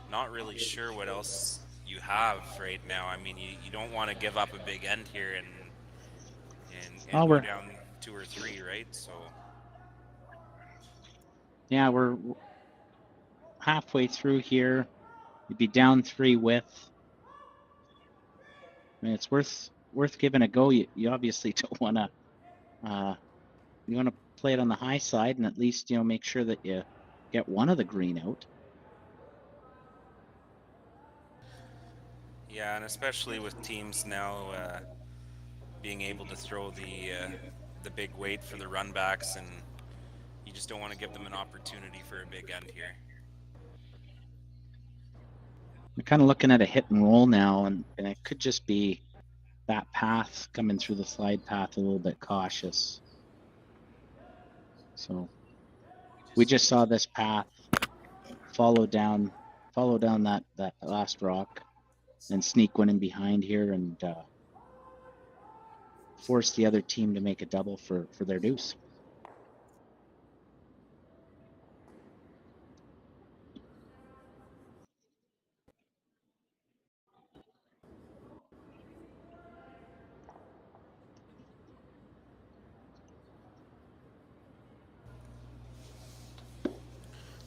Not really sure what else you have right now. I mean, you don't want to give up a big end here and go down 2 or 3, right? So yeah, we're halfway through here. You'd be down 3 with. I mean, it's worth giving a go. You obviously don't want to. You want to play it on the high side and at least make sure that you get one of the green out. yeah, and especially with teams now being able to throw the big weight for the run backs, and you just don't want to give them an opportunity for a big end here. We're kind of looking at a hit and roll now, and it could just be that path coming through the slide path a little bit cautious. So we just saw this path follow down that last rock and sneak one in behind here and force the other team to make a double for their deuce.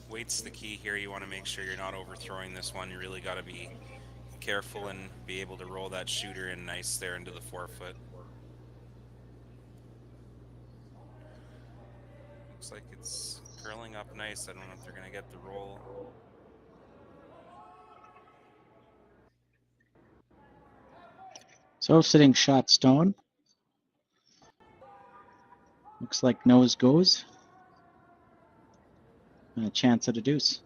Weight's the key here. You want to make sure you're not overthrowing this one. You really got to be careful and be able to roll that shooter in nice there into the 4-foot. Looks like it's curling up nice. I don't know if they're going to get the roll. So sitting shot stone. Looks like nose goes. And a chance at a deuce.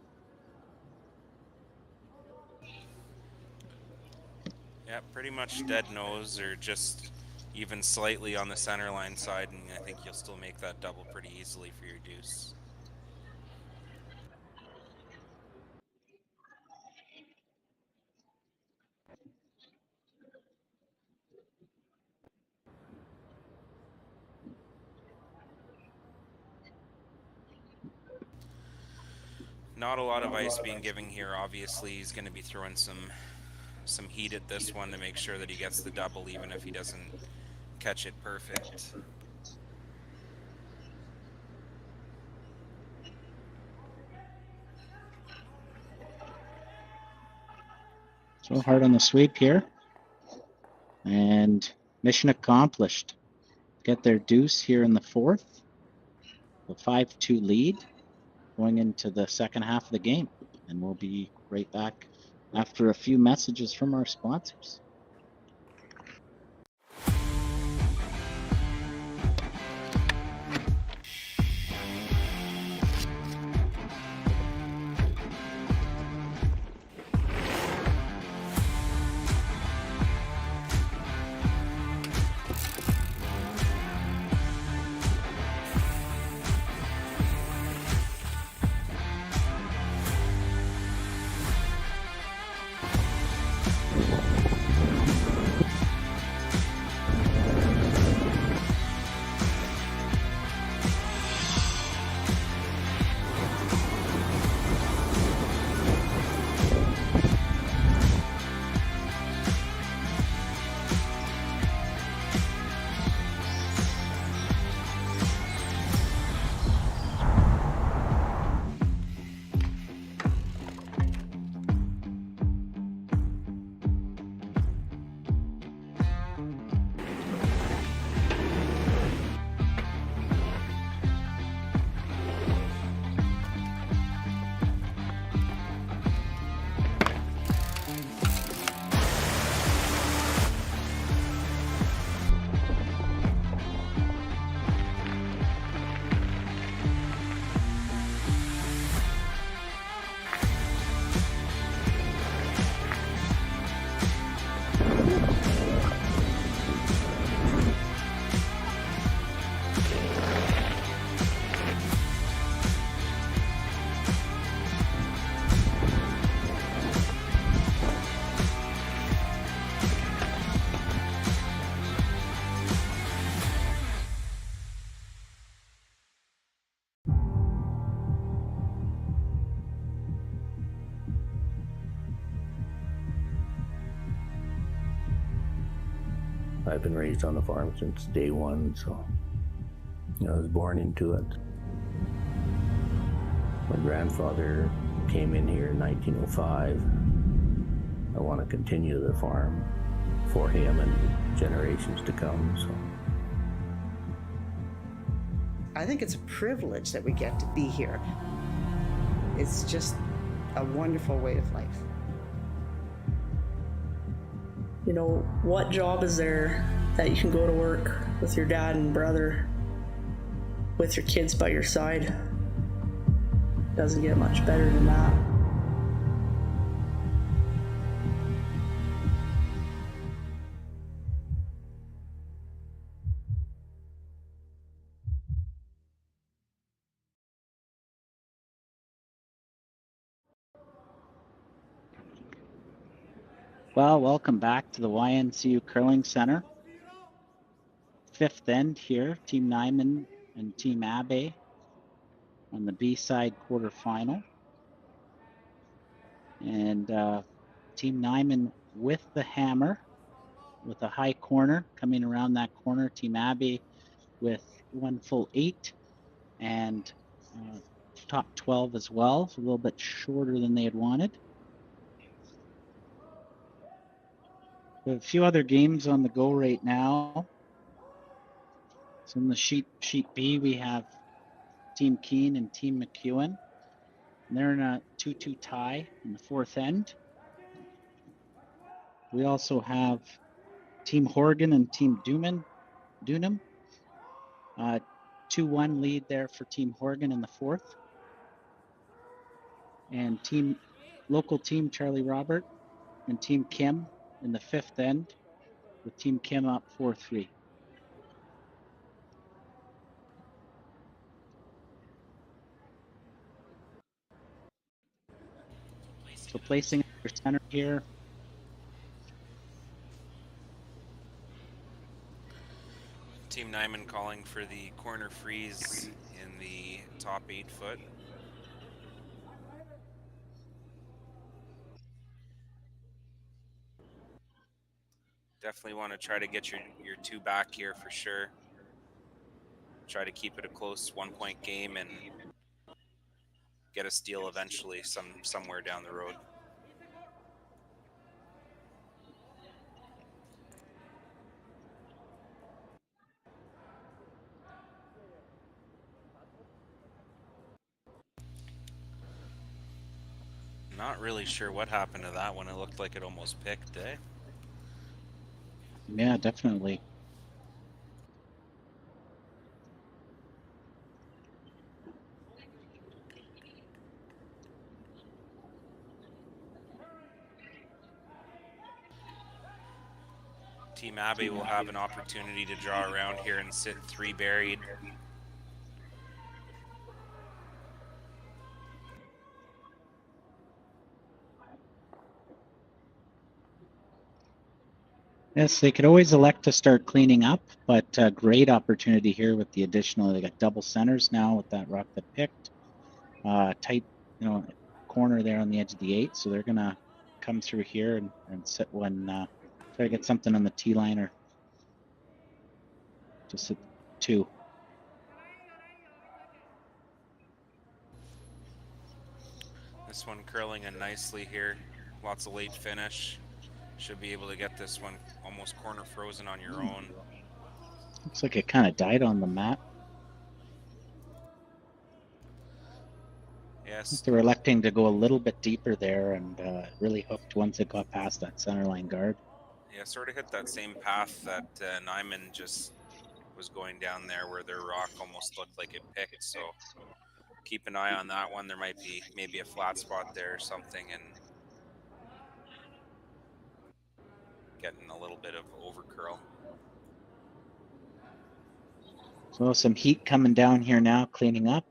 Yeah, pretty much dead nose or just even slightly on the center line side, and I think you'll still make that double pretty easily for your deuce. Not a lot of ice being given here. Obviously, he's going to be throwing some heat at this one to make sure that he gets the double, even if he doesn't catch it perfect. So hard on the sweep here. And mission accomplished. Get their deuce here in the 4th. The 5-2 lead going into the second half of the game. And we'll be right back after a few messages from our sponsors. I've been raised on the farm since day one, so I was born into it. My grandfather came in here in 1905. I want to continue the farm for him and generations to come. So I think it's a privilege that we get to be here. It's just a wonderful way of life. You know, what job is there that you can go to work with your dad and brother, with your kids by your side? Doesn't get much better than that. Well, welcome back to the YNCU Curling Center. Fifth end here, Team Nyman and Team Abe on the B-side quarterfinal. And Team Nyman with the hammer, with a high corner coming around that corner. Team Abe with 1 full 8 and top 12 as well. It's a little bit shorter than they had wanted. We have a few other games on the go right now. So in the sheet B, we have Team Keene and Team McEwen. And they're in a 2-2 tie in the fourth end. We also have Team Horgan and Team Dunham. 2-1 lead there for Team Horgan in the fourth. And local team Charlie Robert and Team Kim in the fifth end, with Team Kim up 4-3. So placing your center here. Team Nyman calling for the corner freeze in the top 8 foot. Definitely want to try to get your 2 back here for sure. Try to keep it a close 1-point game and get a steal eventually somewhere down the road. Not really sure what happened to that one. It looked like it almost picked, eh? Yeah, definitely. Team Abe will have an opportunity to draw around here and sit 3 buried. Yes, they could always elect to start cleaning up, but great opportunity here with the additional. They got double centers now with that rock that picked. Tight, corner there on the edge of the 8, so they're gonna come through here and sit one. Try to get something on the T line or just sit 2. This one curling in nicely here. Lots of late finish. Should be able to get this one almost corner frozen on your own. Looks like it kind of died on the mat. Yes. They were electing to go a little bit deeper there and really hooked once it got past that center line guard. Yeah, sort of hit that same path that Nyman just was going down there, where their rock almost looked like it picked. So keep an eye on that one. There might be maybe a flat spot there or something, and getting a little bit of overcurl. So some heat coming down here now, cleaning up.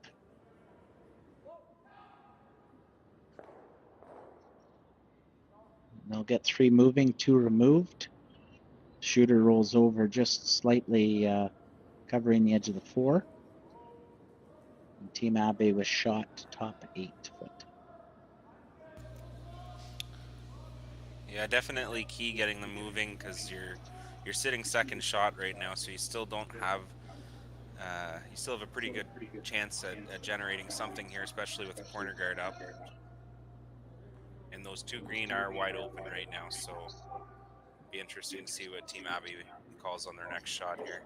They'll get 3 moving, 2 removed. Shooter rolls over just slightly, covering the edge of the 4. And Team Abe was shot top 8 foot. Yeah, definitely key getting them moving, because you're sitting second shot right now, so you still don't have you still have a pretty good chance at generating something here, especially with the corner guard up. And those 2 green are wide open right now, so be interesting to see what Team Abe calls on their next shot here.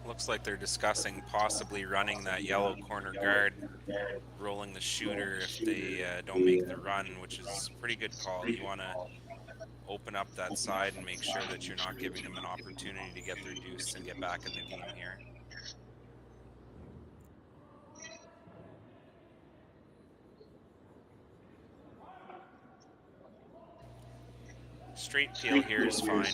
Looks like they're discussing possibly running that yellow corner guard, rolling the shooter if they don't make the run, which is a pretty good call. You want to open up that side and make sure that you're not giving them an opportunity to get their deuce and get back in the game here. Straight peel here is fine.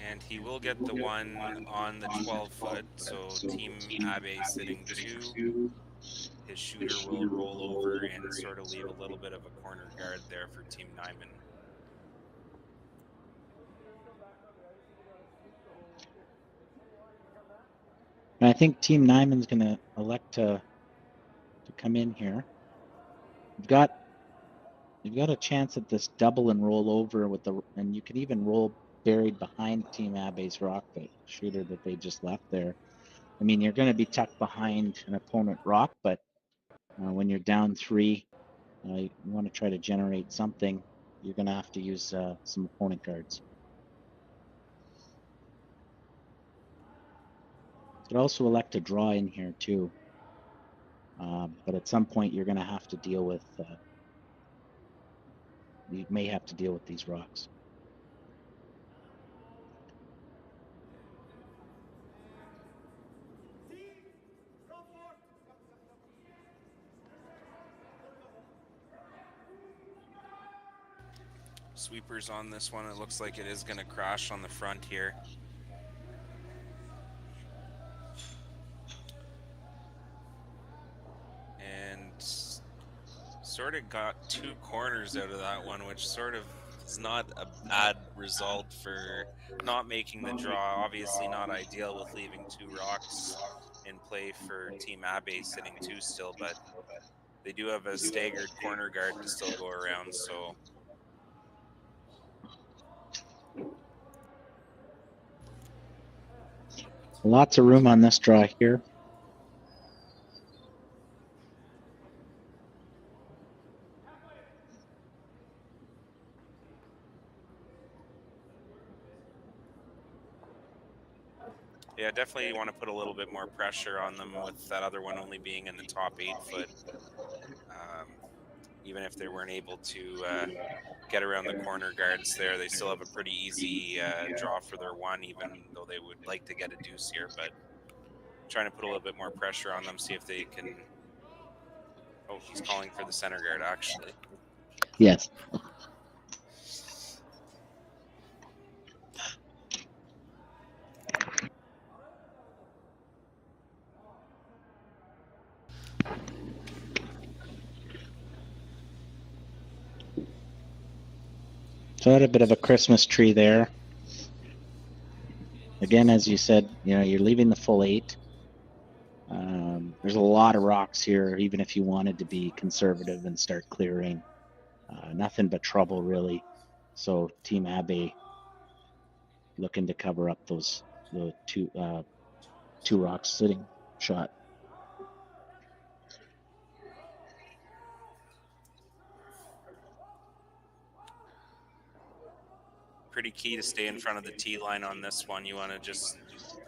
And he will get the one on the 12-foot, so Team Abe sitting 2. His shooter will roll over and sort of leave a little bit of a corner guard there for Team Nyman. And I think Team Nyman's going to elect to come in here. You've got a chance at this double and roll over with and you can even roll buried behind Team Abe's rock, the shooter that they just left there. I mean, you're going to be tucked behind an opponent rock, but when you're down 3, you want to try to generate something. You're going to have to use some opponent guards. You could also elect to draw in here too. But at some point you're going to have to deal with, you may have to deal with these rocks. Sweepers on this one. It looks like it is going to crash on the front here. And sort of got 2 corners out of that one, which sort of is not a bad result for not making the draw. Obviously not ideal with leaving 2 rocks in play for Team Abe sitting 2 still, but they do have a staggered corner guard to still go around, so lots of room on this draw here. yeah, definitely you want to put a little bit more pressure on them with that other one only being in the top 8-foot. Even if they weren't able to get around the corner guards there, they still have a pretty easy draw for their 1, even though they would like to get a deuce here, but trying to put a little bit more pressure on them, see if they can... Oh, he's calling for the center guard, actually. Yes. So I had a bit of a Christmas tree there. Again, as you said, you're leaving the full 8. There's a lot of rocks here, even if you wanted to be conservative and start clearing. Nothing but trouble, really. So Team Abe looking to cover up the 2 rocks sitting shot. Pretty key to stay in front of the tee line on this one. You want to just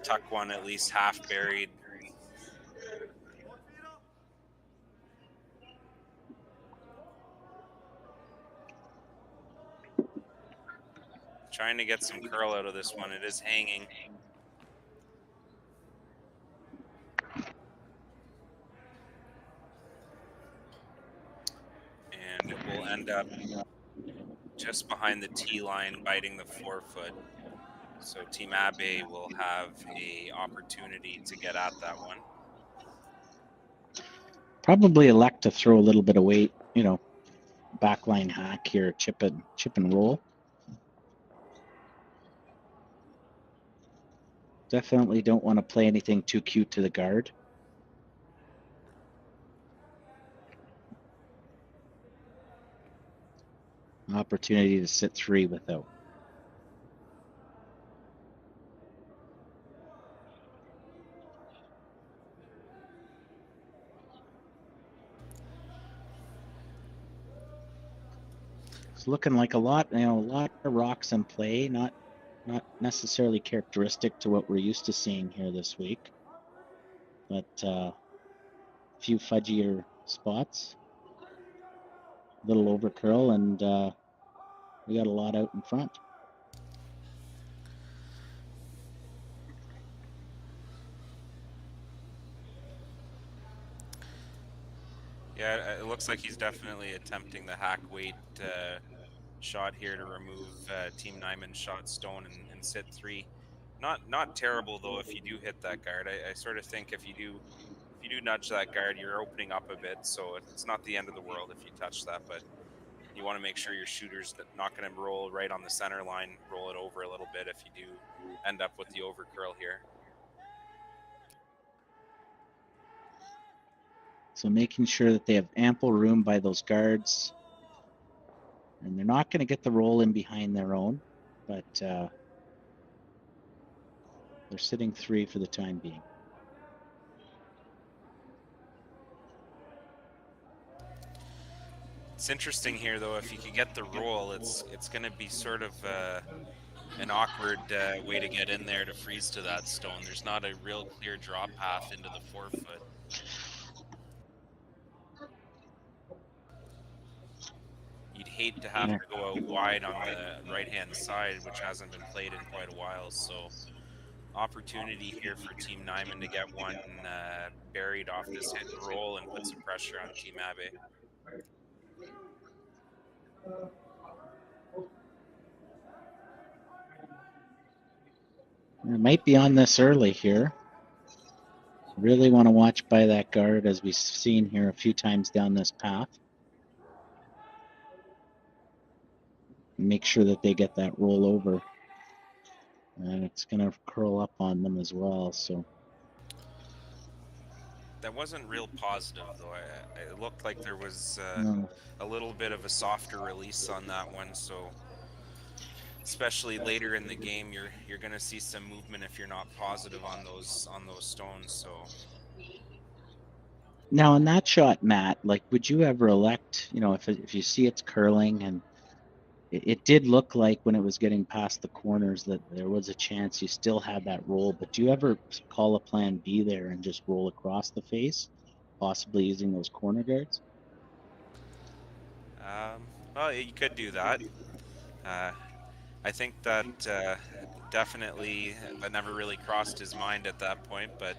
tuck one at least half buried. Trying to get some curl out of this one. It is hanging. And it will end up just behind the tee line, biting the 4-foot. So Team Abe will have a opportunity to get at that one. Probably elect to throw a little bit of weight, backline hack here, chip and roll. Definitely don't want to play anything too cute to the guard. An opportunity to sit 3 without. It's looking like a lot of rocks in play, not necessarily characteristic to what we're used to seeing here this week, but a few fudgier spots, a little over curl, and we got a lot out in front. Yeah, it looks like he's definitely attempting the hack weight shot here to remove Team Nyman's shot stone and sit 3. Not terrible though if you do hit that guard. I sort of think if you do nudge that guard, you're opening up a bit, so it's not the end of the world if you touch that, but you want to make sure your shooter's not going to roll right on the center line, roll it over a little bit if you do end up with the over curl here. So making sure that they have ample room by those guards, and they're not going to get the roll in behind their own, but they're sitting 3 for the time being. It's interesting here though, if you could get the roll, it's going to be sort of an awkward way to get in there to freeze to that stone. There's not a real clear drop path into the 4-foot. You'd hate to have to go out wide on the right-hand side, which hasn't been played in quite a while. So opportunity here for Team Nyman to get one buried off this hit and roll and put some pressure on Team Abe. It might be on this early here. Really want to watch by that guard, as we've seen here a few times down this path. Make sure that they get that roll over. And it's going to curl up on them as well. So that wasn't real positive, though. It looked like there was no. a little bit of a softer release on that one. So especially later in the game, you're going to see some movement if you're not positive on those stones. So now in that shot, Matt, like, would you ever elect, if you see it's curling, and it did look like when it was getting past the corners that there was a chance you still had that roll, but do you ever call a plan B there and just roll across the face, possibly using those corner guards? well, you could do that. I think that definitely that never really crossed his mind at that point, but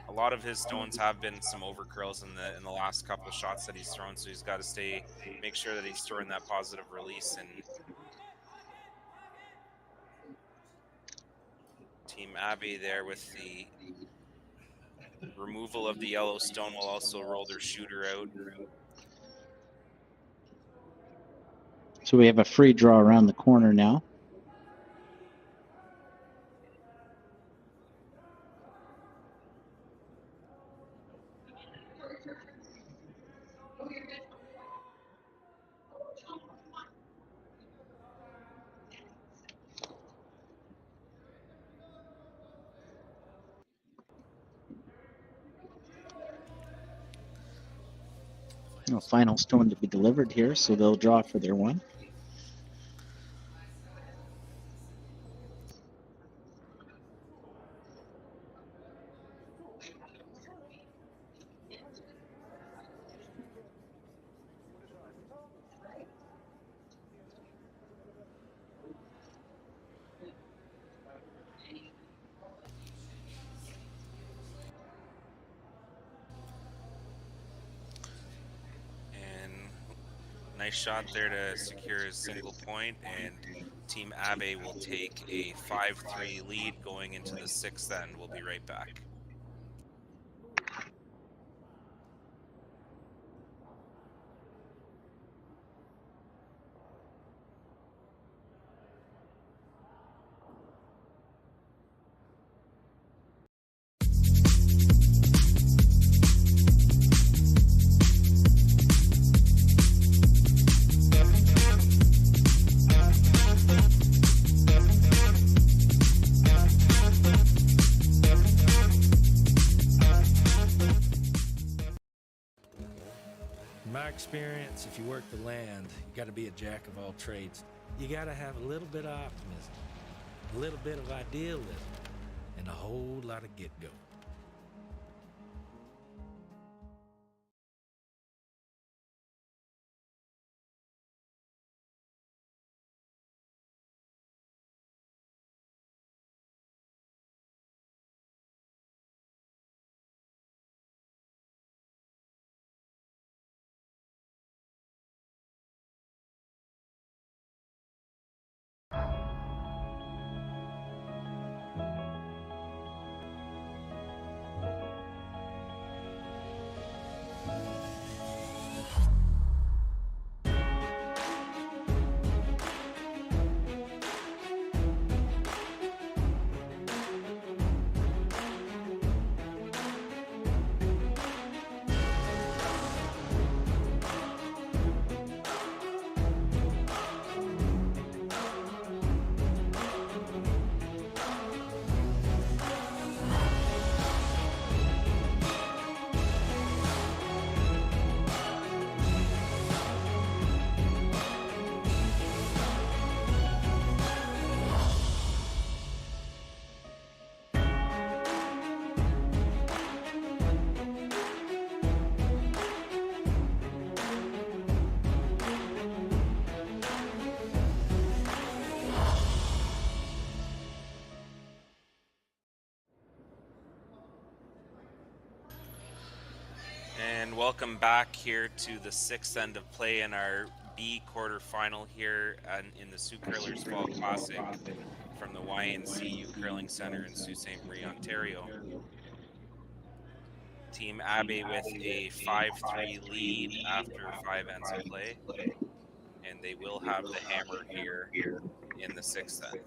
a lot of his stones have been some over curls in the last couple shots that he's thrown, so he's got to make sure that he's throwing that positive release. And Team Abe there with the removal of the yellow stone will also roll their shooter out. So we have a free draw around the corner now. Final stone to be delivered here, so they'll draw for their one. Nice shot there to secure his single point, and Team Abe will take a 5-3 lead going into the 6th end. We'll be right back. In my experience, if you work the land, you got to be a jack of all trades. You got to have a little bit of optimism, a little bit of idealism, and a whole lot of get-go. And welcome back here to the sixth end of play in our B quarterfinal here in the Sioux Curlers Fall Classic from the YNCU Curling Center in Sault Ste. Marie, Ontario. Team Abe with a 5-3 lead after 5 ends of play, and they will have the hammer here in the sixth end.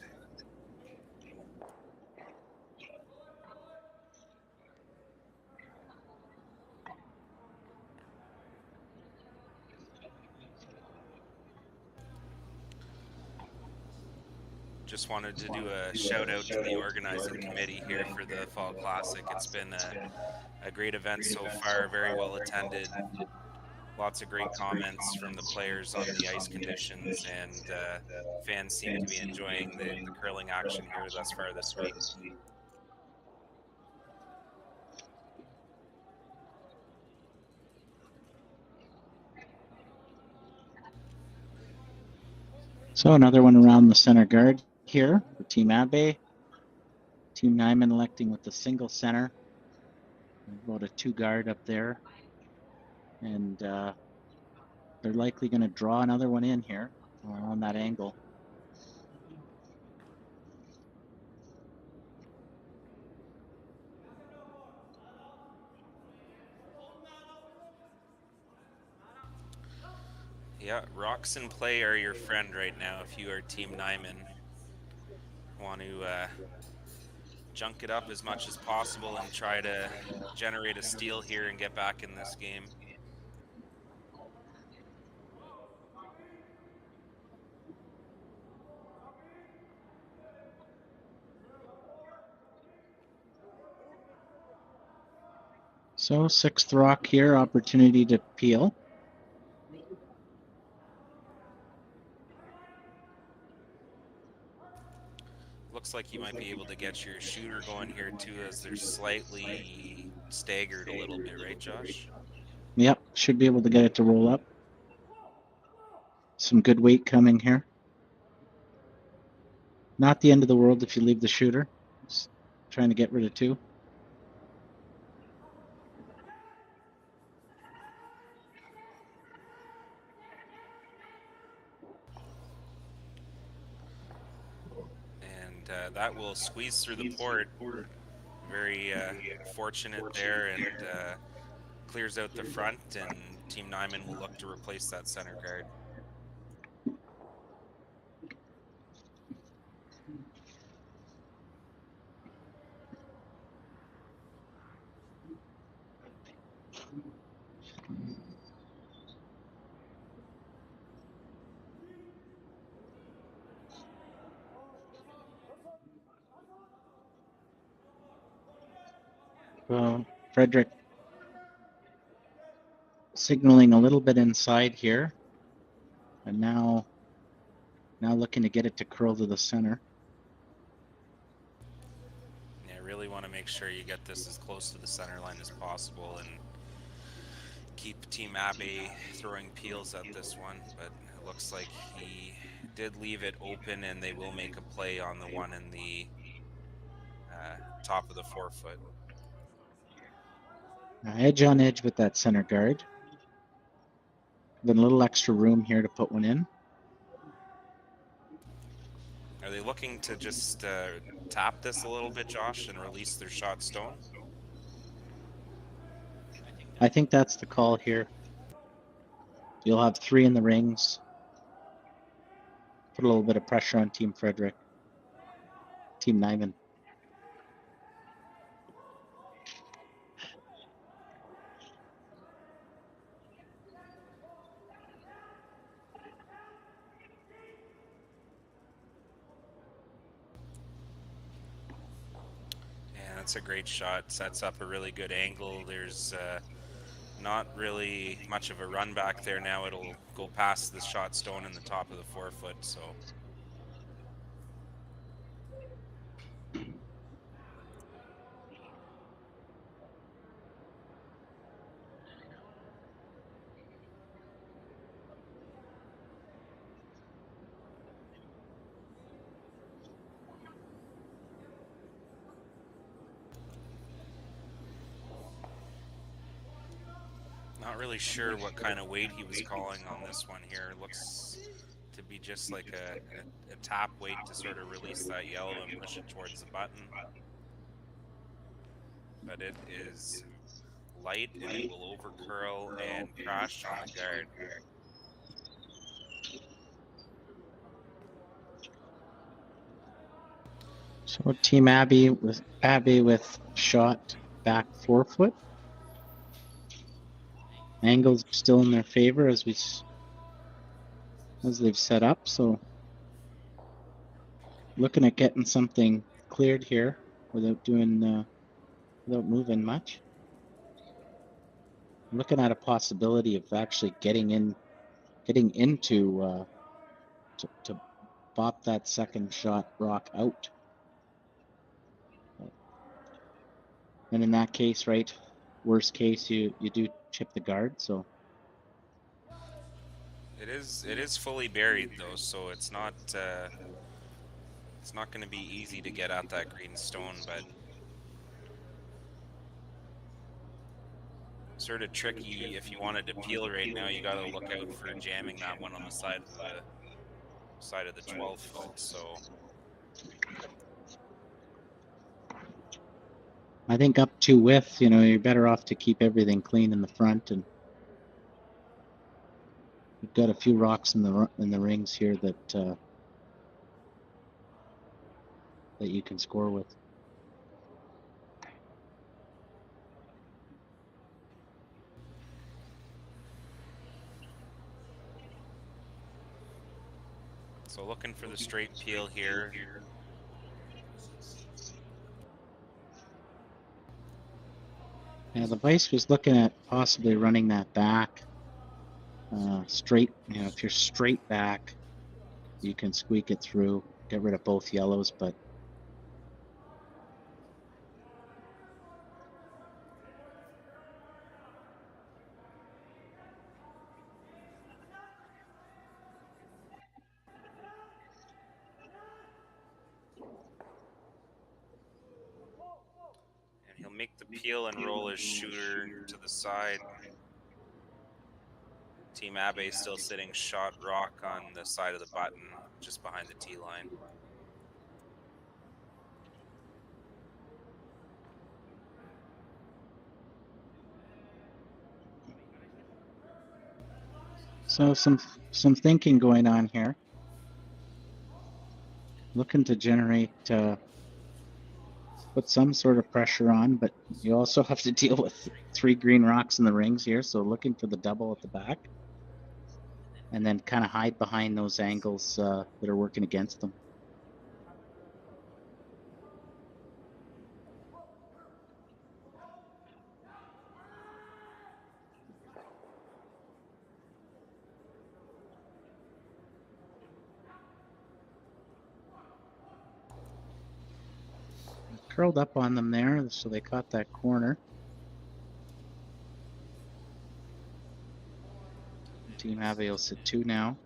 Just wanted to do a shout out to the organizing committee here for the Fall Classic. It's been a great event so far, very well attended. Lots of great comments from the players on the ice conditions, and fans seem to be enjoying the curling action here thus far this week. So another one around the center guard here for Team Abe. Team Nyman electing with the single center. About a 2 guard up there. And they're likely going to draw another one in here on that angle. Yeah, rocks in play are your friend right now if you are Team Nyman. Want to junk it up as much as possible and try to generate a steal here and get back in this game. So 6th rock here, opportunity to peel. Looks like you might be able to get your shooter going here too, as they're slightly staggered a little bit, right, Josh? Yep, should be able to get it to roll up. Some good weight coming here. Not the end of the world if you leave the shooter. Just trying to get rid of 2. And that will squeeze through the port. Very fortunate there, and clears out the front, and Team Nyman will look to replace that center guard. Fredrik signaling a little bit inside here, and now looking to get it to curl to the center. Yeah, really want to make sure you get this as close to the center line as possible and keep Team Abe throwing peels at this one, but it looks like he did leave it open, and they will make a play on the one in the top of the 4-foot. Edge on edge with that center guard. Then a little extra room here to put one in. Are they looking to just tap this a little bit, Josh, and release their shot stone? I think that's the call here. You'll have 3 in the rings. Put a little bit of pressure on Team Fredrik. Team Nyman. Yeah, that's a great shot. Sets up a really good angle. There's not really much of a run back there now. It'll go past the shot stone in the top of the 4-foot, so. Not really sure what kind of weight he was calling on this one here. It looks to be just like a tap weight to sort of release that yellow and push it towards the button. But it is light, and it will over curl and crash on the guard. So Team Abe with shot back 4-foot. Angles still in their favor as they've set up. So looking at getting something cleared here without moving much. Looking at a possibility of actually getting into to bop that second shot rock out. And in that case, right, worst case, you do chip the guard. So it is fully buried though, so it's not going to be easy to get at that green stone, but sort of tricky. If you wanted to peel right now, you got to look out for jamming that one on the side of the 12-foot. So I think up to width, you're better off to keep everything clean in the front, and you've got a few rocks in the rings here that you can score with. So looking for the straight peel here. Yeah, the Vice was looking at possibly running that back straight. If you're straight back, you can squeak it through, get rid of both yellows, but He'll make the peel and roll his shooter to the side. Team Abe still sitting shot rock on the side of the button, just behind the tee line. so some thinking going on here. Looking to generate, put some sort of pressure on, but you also have to deal with 3 green rocks in the rings here. So looking for the double at the back, and then kind of hide behind those angles that are working against them. Curled up on them there, so they caught that corner. Team Abe will sit 2 now.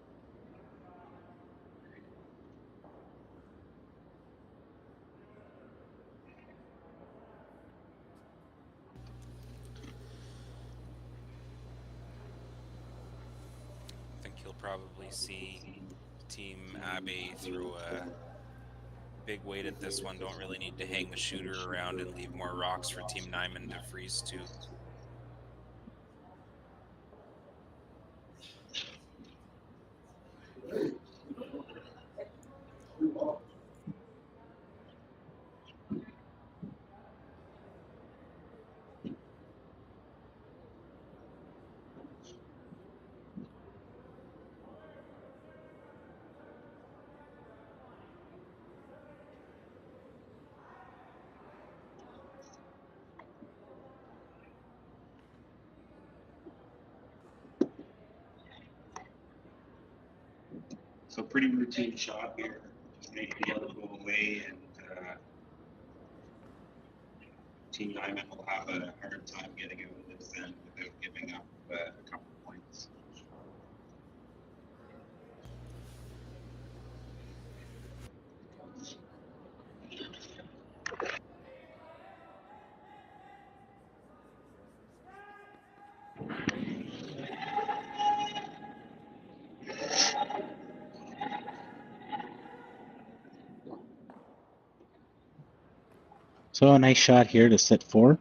I think you'll probably see Team Abe throw a big weight at this one. Don't really need to hang the shooter around and leave more rocks for Team Nyman to freeze to. So pretty routine shot here. Just make the yellow go away, and Team Nyman will have a hard time getting out of this end without giving up a couple points. So a nice shot here to sit 4.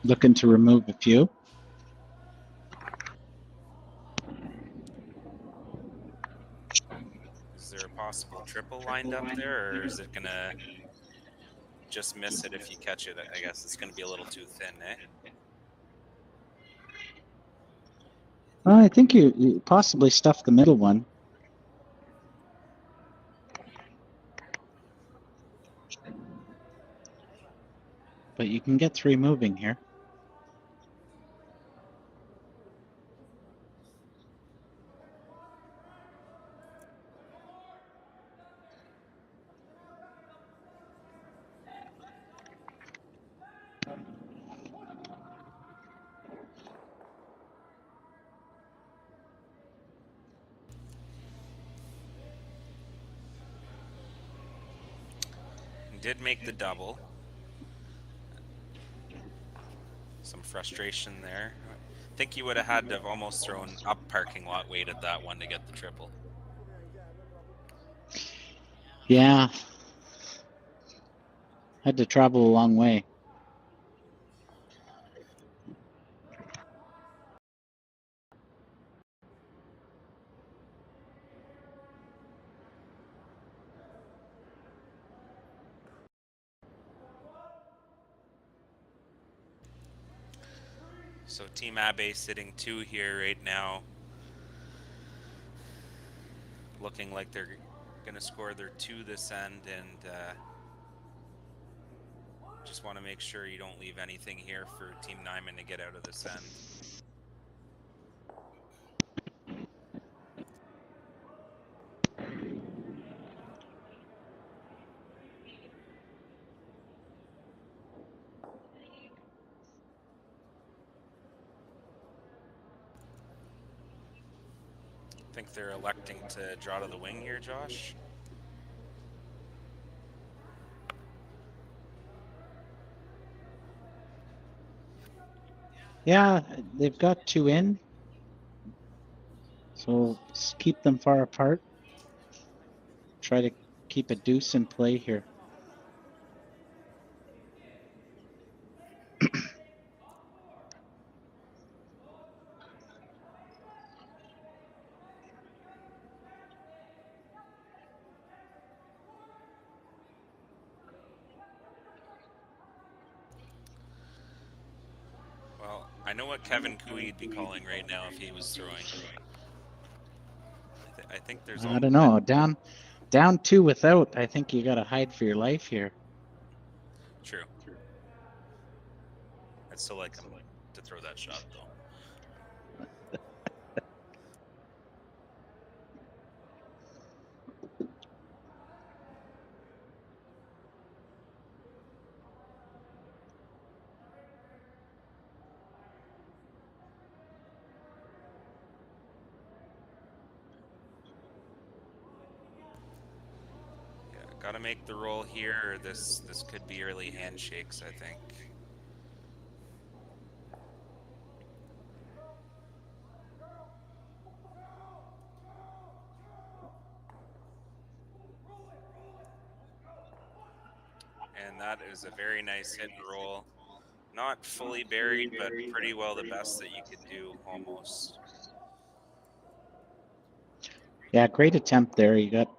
Looking to remove a few. Is there a possible triple lined up there, or is it gonna just miss it if you catch it? I guess it's gonna be a little too thin, eh? I think you possibly stuffed the middle one. But you can get 3 moving here. Did make the double. Some frustration there. I think you would have had to have almost thrown up parking lot weight at that one to get the triple. Yeah. Had to travel a long way. So Team Abe sitting 2 here right now. Looking like they're going to score their 2 this end, and just want to make sure you don't leave anything here for Team Nyman to get out of this end. I think they're electing to draw to the wing here, Josh. Yeah, they've got 2 in. So keep them far apart. Try to keep a deuce in play here. Well, I know what Kevin Cooey'd be calling right now if he was throwing. I think there's. I don't know. Down 2 without. I think you got to hide for your life here. True. I'd still like him to throw that shot, though. Yeah, gotta make the roll here, or this could be early handshakes, I think. And that is a very nice hit and roll. Not fully buried, but pretty well the best that you could do, almost. Yeah, great attempt there. You got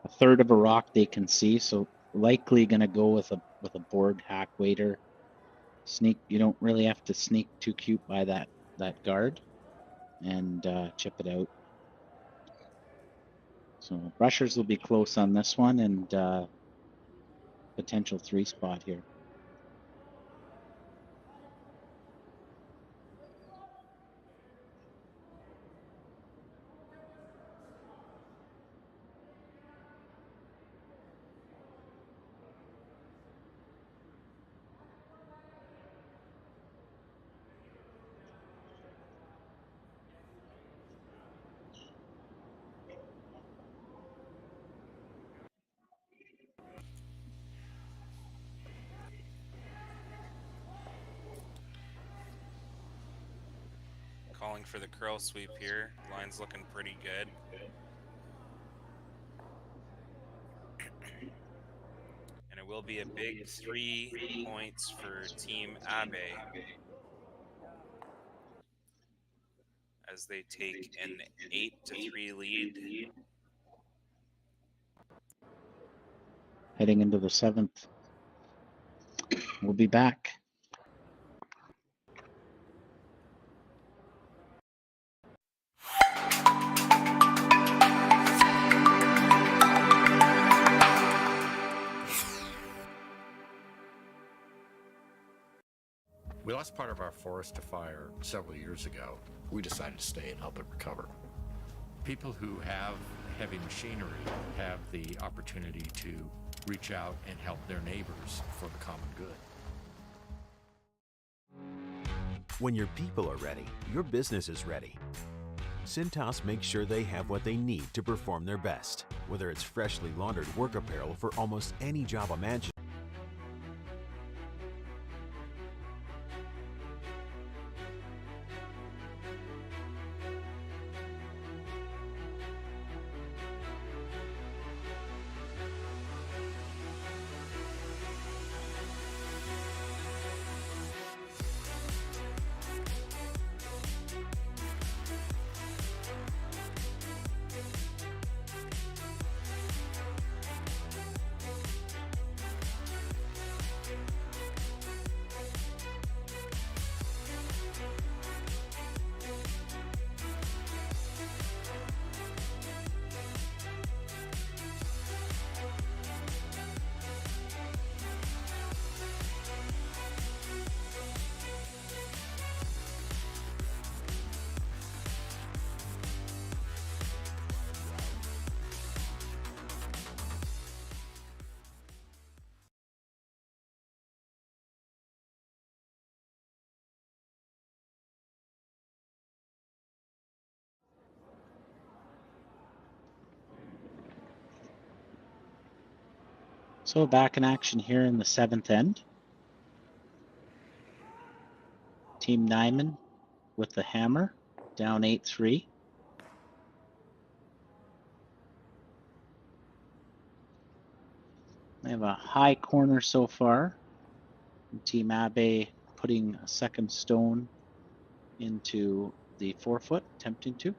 a third of a rock they can see, so likely going to go with a board hack waiter. Sneak. You don't really have to sneak too cute by that guard, and chip it out. So rushers will be close on this one, and potential 3 spot here. Calling for the curl sweep here. Line's looking pretty good. And it will be a big 3 points for Team Abe as they take an 8-3 lead. Heading into the 7th. We'll be back. We lost part of our forest to fire several years ago. We decided to stay and help it recover. People who have heavy machinery have the opportunity to reach out and help their neighbors for the common good. When your people are ready, your business is ready. Cintas makes sure they have what they need to perform their best, whether it's freshly laundered work apparel for almost any job imaginable. So back in action here in the 7th end. Team Nyman with the hammer, down 8-3. They have a high corner so far. Team Abe putting a second stone into the 4-foot, attempting to.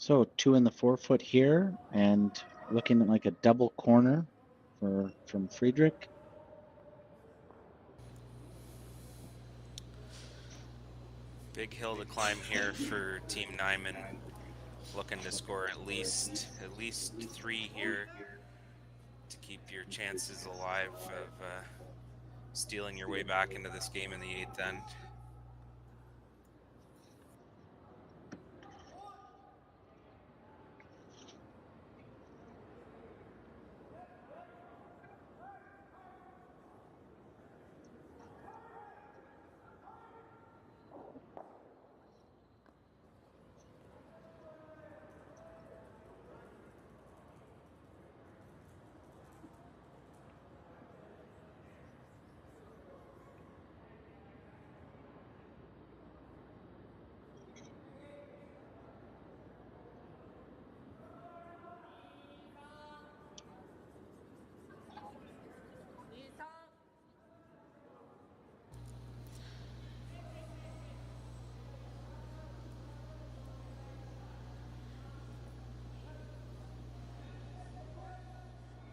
So 2 in the 4-foot here, and looking at like a double corner from Fredrik. Big hill to climb here for Team Nyman. Looking to score at least 3 here to keep your chances alive of stealing your way back into this game in the 8th end.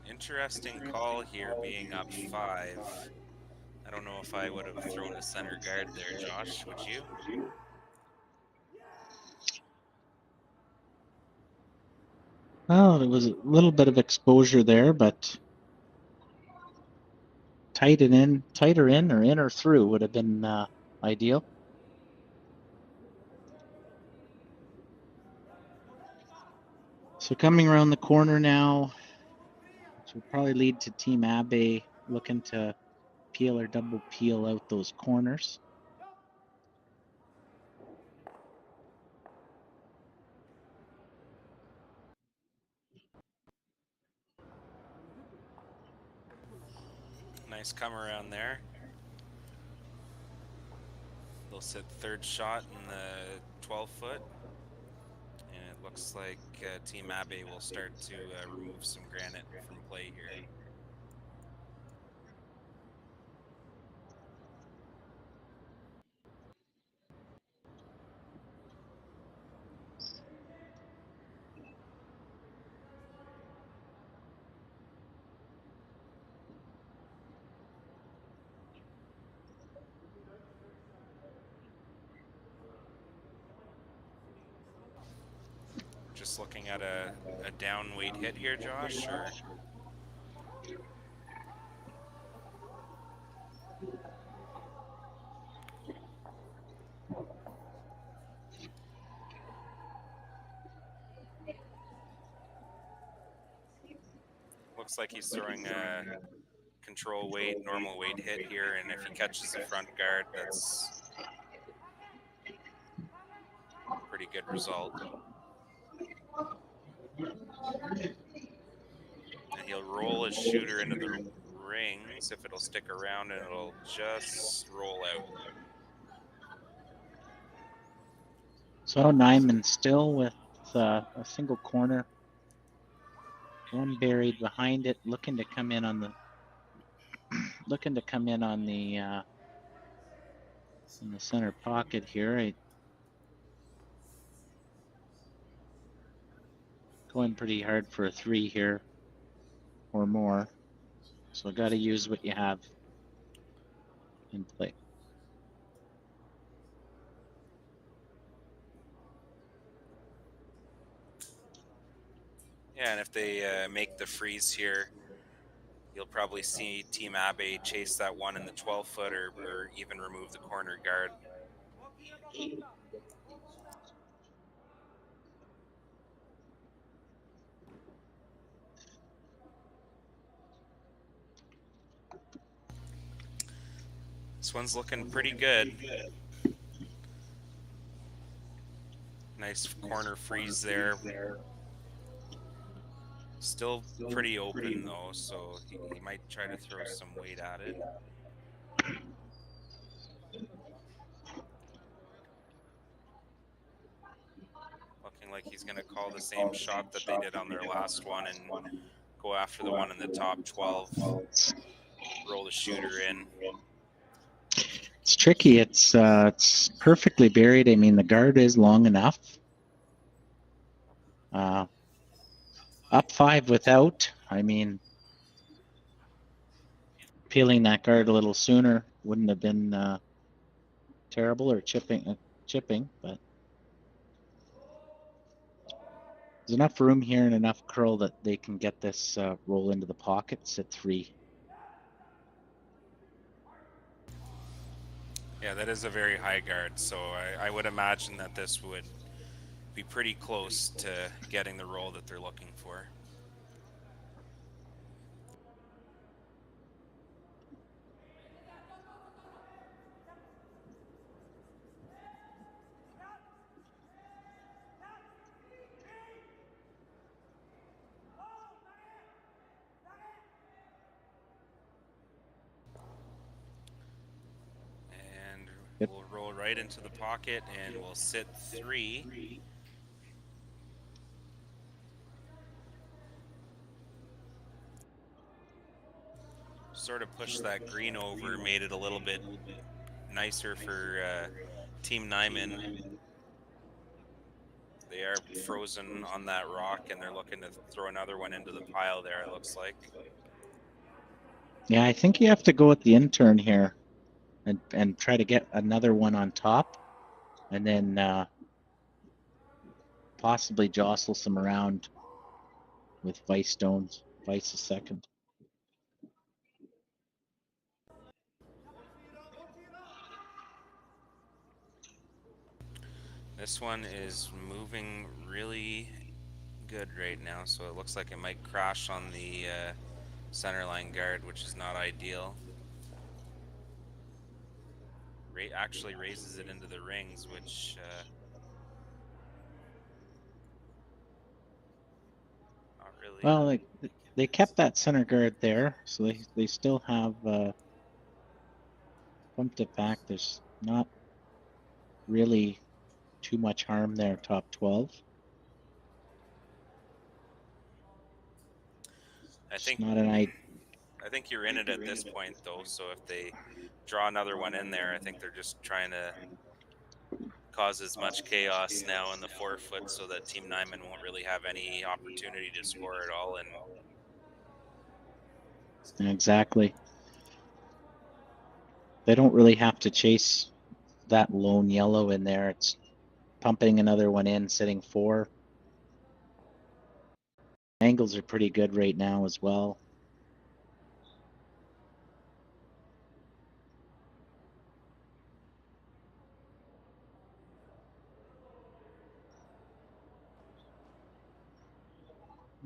Interesting call here, being up 5. I don't know if I would have thrown a center guard there, Josh. Would you? Well, there was a little bit of exposure there, but tighter in or through would have been ideal. So coming around the corner now, which will probably lead to Team Abe looking to peel or double peel out those corners. Nice come around there. They'll sit 3rd shot in the 12-foot. And it looks like Team Abe will start to remove some granite from play here. Just looking at a down weight hit here, Josh, or? Looks like he's throwing a control weight, normal weight hit here, and if he catches the front guard, that's a pretty good result. And he'll roll his shooter into the rings if it'll stick around, and it'll just roll out. So Nyman still with a single corner, one buried behind it, looking to come in on the in the center pocket here. Going pretty hard for a 3 here or more. So got to use what you have in play. Yeah, and if they make the freeze here, you'll probably see Team Abe chase that one in the 12-foot or even remove the corner guard. This one's looking pretty good. Nice corner freeze there. Still pretty open though, so he might try to throw some weight at it. Looking like he's going to call the same shot that they did on their last one and go after the one in the top 12. Roll the shooter in. It's tricky. It's perfectly buried. I mean, the guard is long enough. Up 5 without. I mean, peeling that guard a little sooner wouldn't have been terrible, or chipping, but there's enough room here and enough curl that they can get this roll into the pockets at 3. Yeah, that is a very high guard, so I would imagine that this would be pretty close to getting the roll that they're looking for. And we'll roll right into the pocket, and we'll sit 3. Sort of pushed that green over, made it a little bit nicer for Team Nyman. They are frozen on that rock, and they're looking to throw another one into the pile there, it looks like. Yeah, I think you have to go with the intern here and try to get another one on top, and then possibly jostle some around with Vice stones. Vice is second. This one is moving really good right now, so it looks like it might crash on the centerline guard, which is not ideal. Actually raises it into the rings, which not really. Well, they kept that center guard there, so they still have bumped it back. There's not really too much harm there, top 12. I think you're in it at this point, though. So if they draw another one in there, I think they're just trying to cause as much chaos now in the 4-foot, so that Team Nyman won't really have any opportunity to score at all. And Exactly. They don't really have to chase that lone yellow in there. It's pumping another one in, sitting 4. Angles are pretty good right now as well.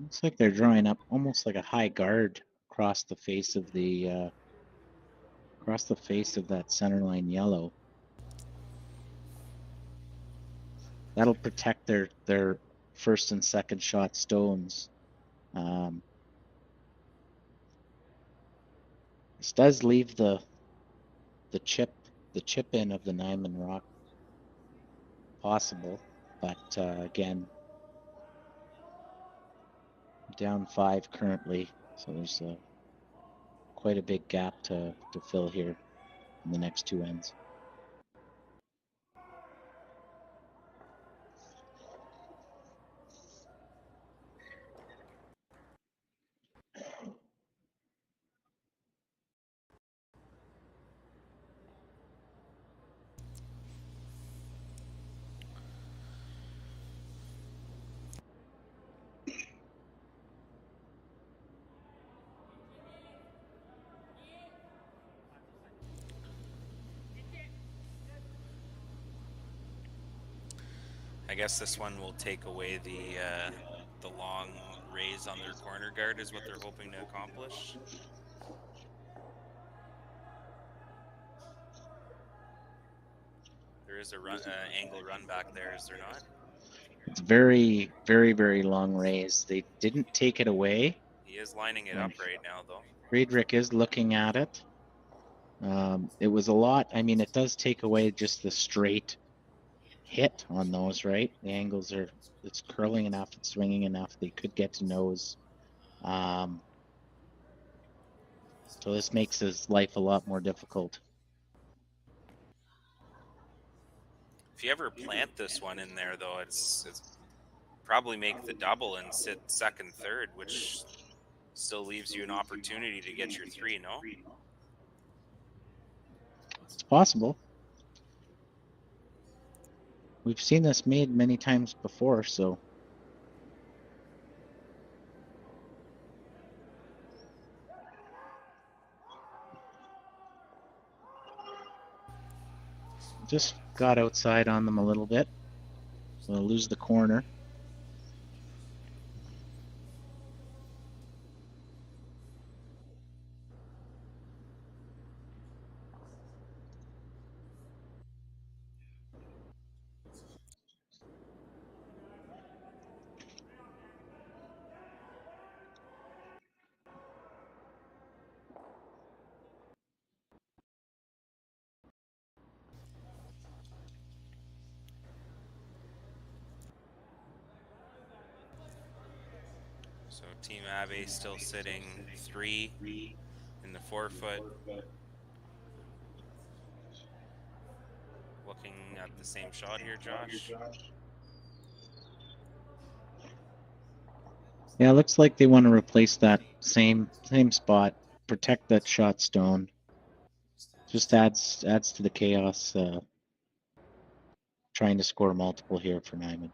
Looks like they're drawing up almost like a high guard across the face of that centerline yellow. That'll protect their first and second shot stones. This does leave the chip in of the Nyman rock possible, but again, down 5 currently, so there's quite a big gap to fill here in the next 2 ends. I guess this one will take away the long raise on their corner guard, is what they're hoping to accomplish. There is a angle run back there, is there not? It's very, very, very long raise. They didn't take it away. He is lining it up right now, though. Fredrik is looking at it. It was a lot. I mean, it does take away just the straight hit on those, right? The angles it's curling enough, it's swinging enough. They could get to nose. So this makes his life a lot more difficult. If you ever plant this one in there, though, it's probably make the double and sit second, third, which still leaves you an opportunity to get your 3, no? It's possible. We've seen this made many times before, so. Just got outside on them a little bit. We'll lose the corner. So Team Abe still sitting 3 in the 4-foot. Looking at the same shot here, Josh. Yeah, it looks like they want to replace that same spot, protect that shot stone. Just adds to the chaos. Trying to score multiple here for Nyman.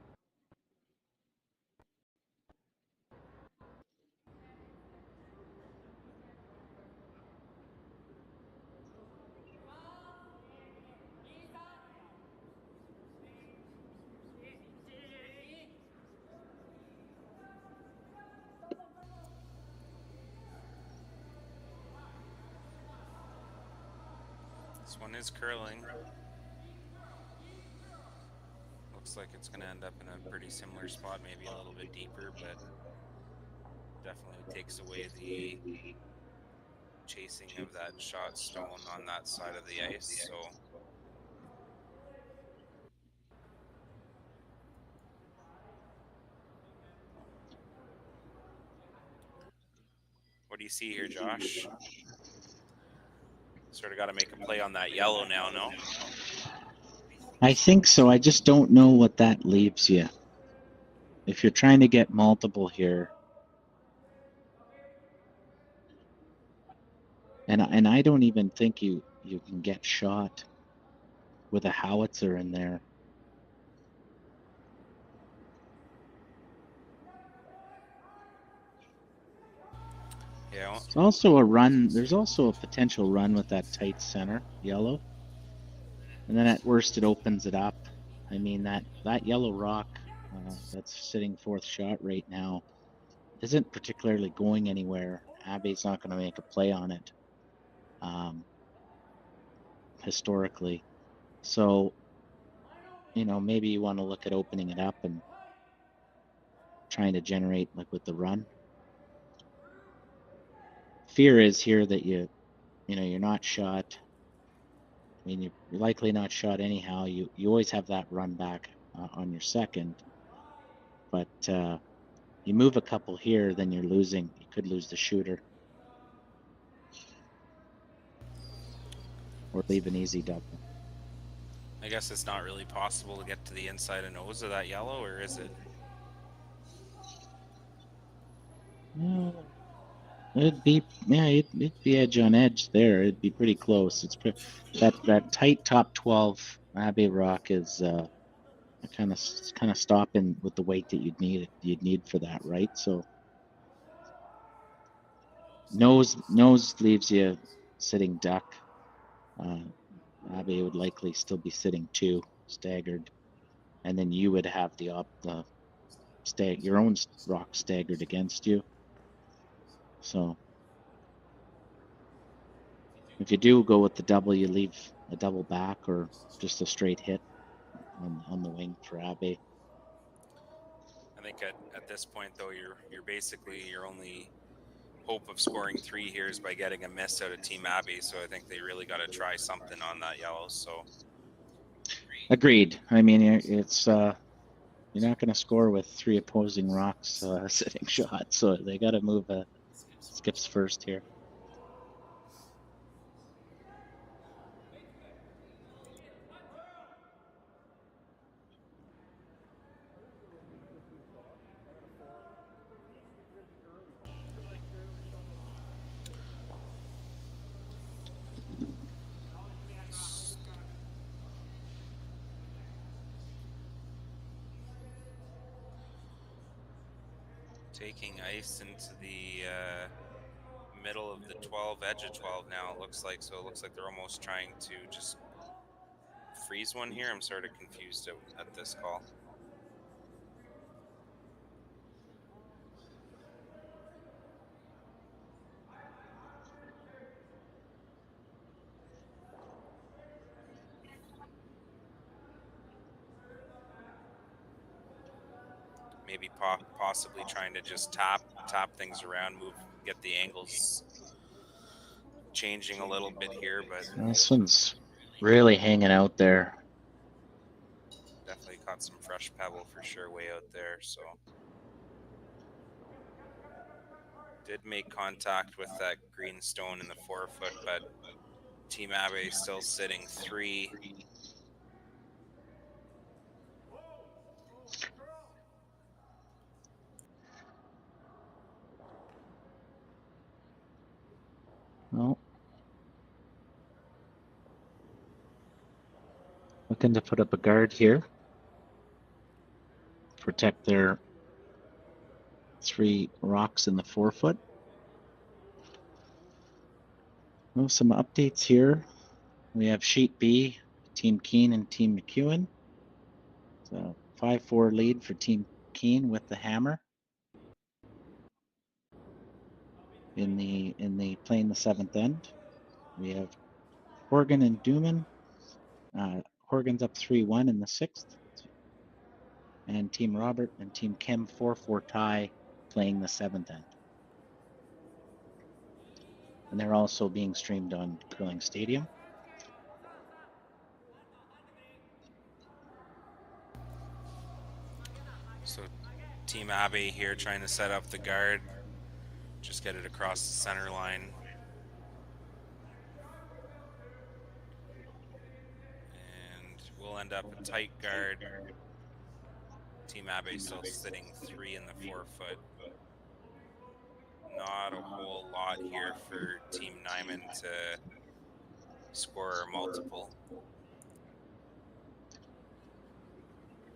This one is curling. Looks like it's going to end up in a pretty similar spot, maybe a little bit deeper, but definitely takes away the chasing of that shot stone on that side of the ice. So what do you see here, Josh? Sort of got to make a play on that yellow now, no? I think so. I just don't know what that leaves you. If you're trying to get multiple here, and I don't even think you can get shot with a howitzer in there. Yeah. There's also a run. There's also a potential run with that tight center yellow, and then at worst it opens it up. I mean that yellow rock that's sitting fourth shot right now isn't particularly going anywhere. Abe's not going to make a play on it. Historically, so maybe you want to look at opening it up and trying to generate like with the run. Fear is here that you're not shot. I mean, you're likely not shot anyhow. You always have that run back on your second, but you move a couple here, then you're losing. You could lose the shooter or leave an easy double. I guess it's not really possible to get to the inside and nose of that yellow, or is it? It'd be it'd be edge on edge there. It'd be pretty close. It's that tight top 12 Abe rock is kind of stopping with the weight that you'd need for that, right? So nose leaves you sitting duck. Abe would likely still be sitting 2 staggered, and then you would have your own rock staggered against you. So if you do go with the double, you leave a double back or just a straight hit on the wing for Abe. I think at this point though, you're basically your only hope of scoring 3 here is by getting a miss out of Team Abe. So I think they really got to try something on that yellow. So agreed. I mean, it's you're not going to score with 3 opposing rocks sitting shots, so they got to move skips first here. Taking ice into the middle of the 12, edge of 12 now, it looks like. So it looks like they're almost trying to just freeze one here. I'm sort of confused at this call. Maybe possibly trying to just tap things around, get the angles changing a little bit here, but This one's really hanging out there. definitely caught some fresh pebble for sure way out there. So did make contact with that green stone in the 4-foot, but Team Abe still sitting 3. Well, looking to put up a guard here. Protect their 3 rocks in the 4-foot. Well, some updates here. We have Sheet B, Team Keene and Team McEwen. So 5-4 lead for Team Keene with the hammer. In the playing the 7th end. We have Horgan and Dooman. Horgan's up 3-1 in the 6th. And Team Robert and Team Kim 4-4 tie playing the 7th end. And they're also being streamed on Curling Stadium. So Team Abe here trying to set up the guard. Just get it across the center line. And we'll end up a tight guard. Team Abe still sitting 3 in the 4-foot. Not a whole lot here for Team Nyman to score a multiple.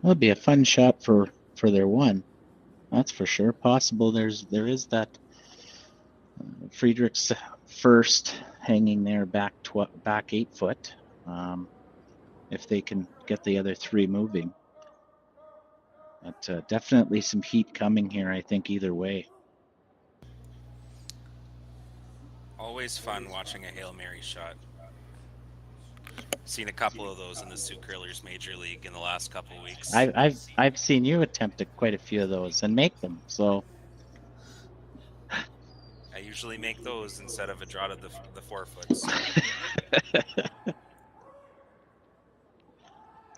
That'll be a fun shot for their 1. That's for sure. Possible there is that Friedrich's first hanging there back 8 foot. If they can get the other 3 moving. But definitely some heat coming here, I think, either way. Always fun watching a Hail Mary shot. Seen a couple of those in the Sioux Curlers Major League in the last couple of weeks. I've seen you attempt quite a few of those and make them. So I usually make those instead of a draw to the 4-foots.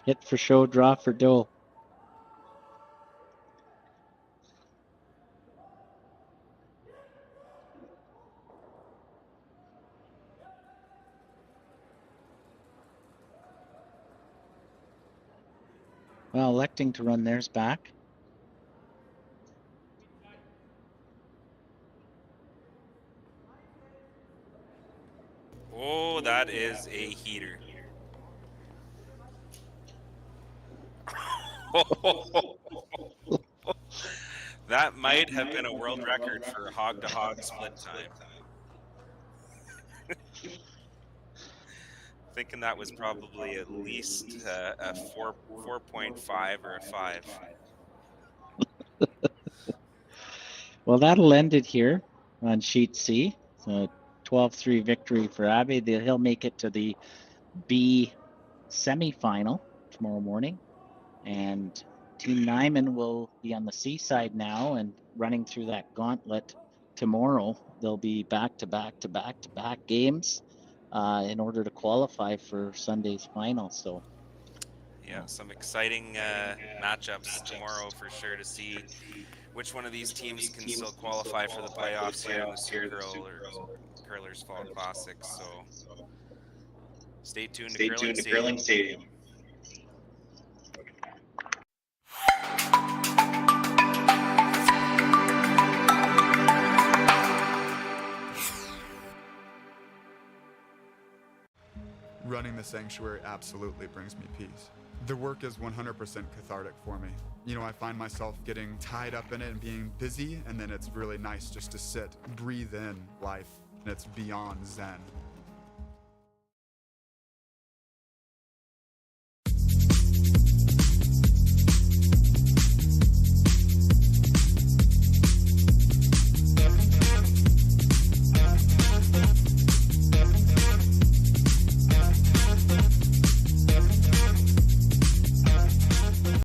Hit for show, draw for dough. Well, electing to run theirs back. Oh, that is a heater. That might have been a world record for hog-to-hog split time. Thinking that was probably at least a 4.5 or a 5. Well, that'll end it here on sheet C. So 12-3 victory for Abe. He'll make it to the B semifinal tomorrow morning. And Team Nyman will be on the C side now and running through that gauntlet tomorrow. They'll be back-to-back games in order to qualify for Sunday's final. So yeah, some exciting matchups tomorrow for sure to see which one of these teams can still qualify for the playoffs here in the Sioux Curlers Fall Classic. So stay tuned to Curling Stadium. Running the sanctuary absolutely brings me peace. The work is 100% cathartic for me. You know, I find myself getting tied up in it and being busy, and then it's really nice just to sit, breathe in life, and it's beyond zen.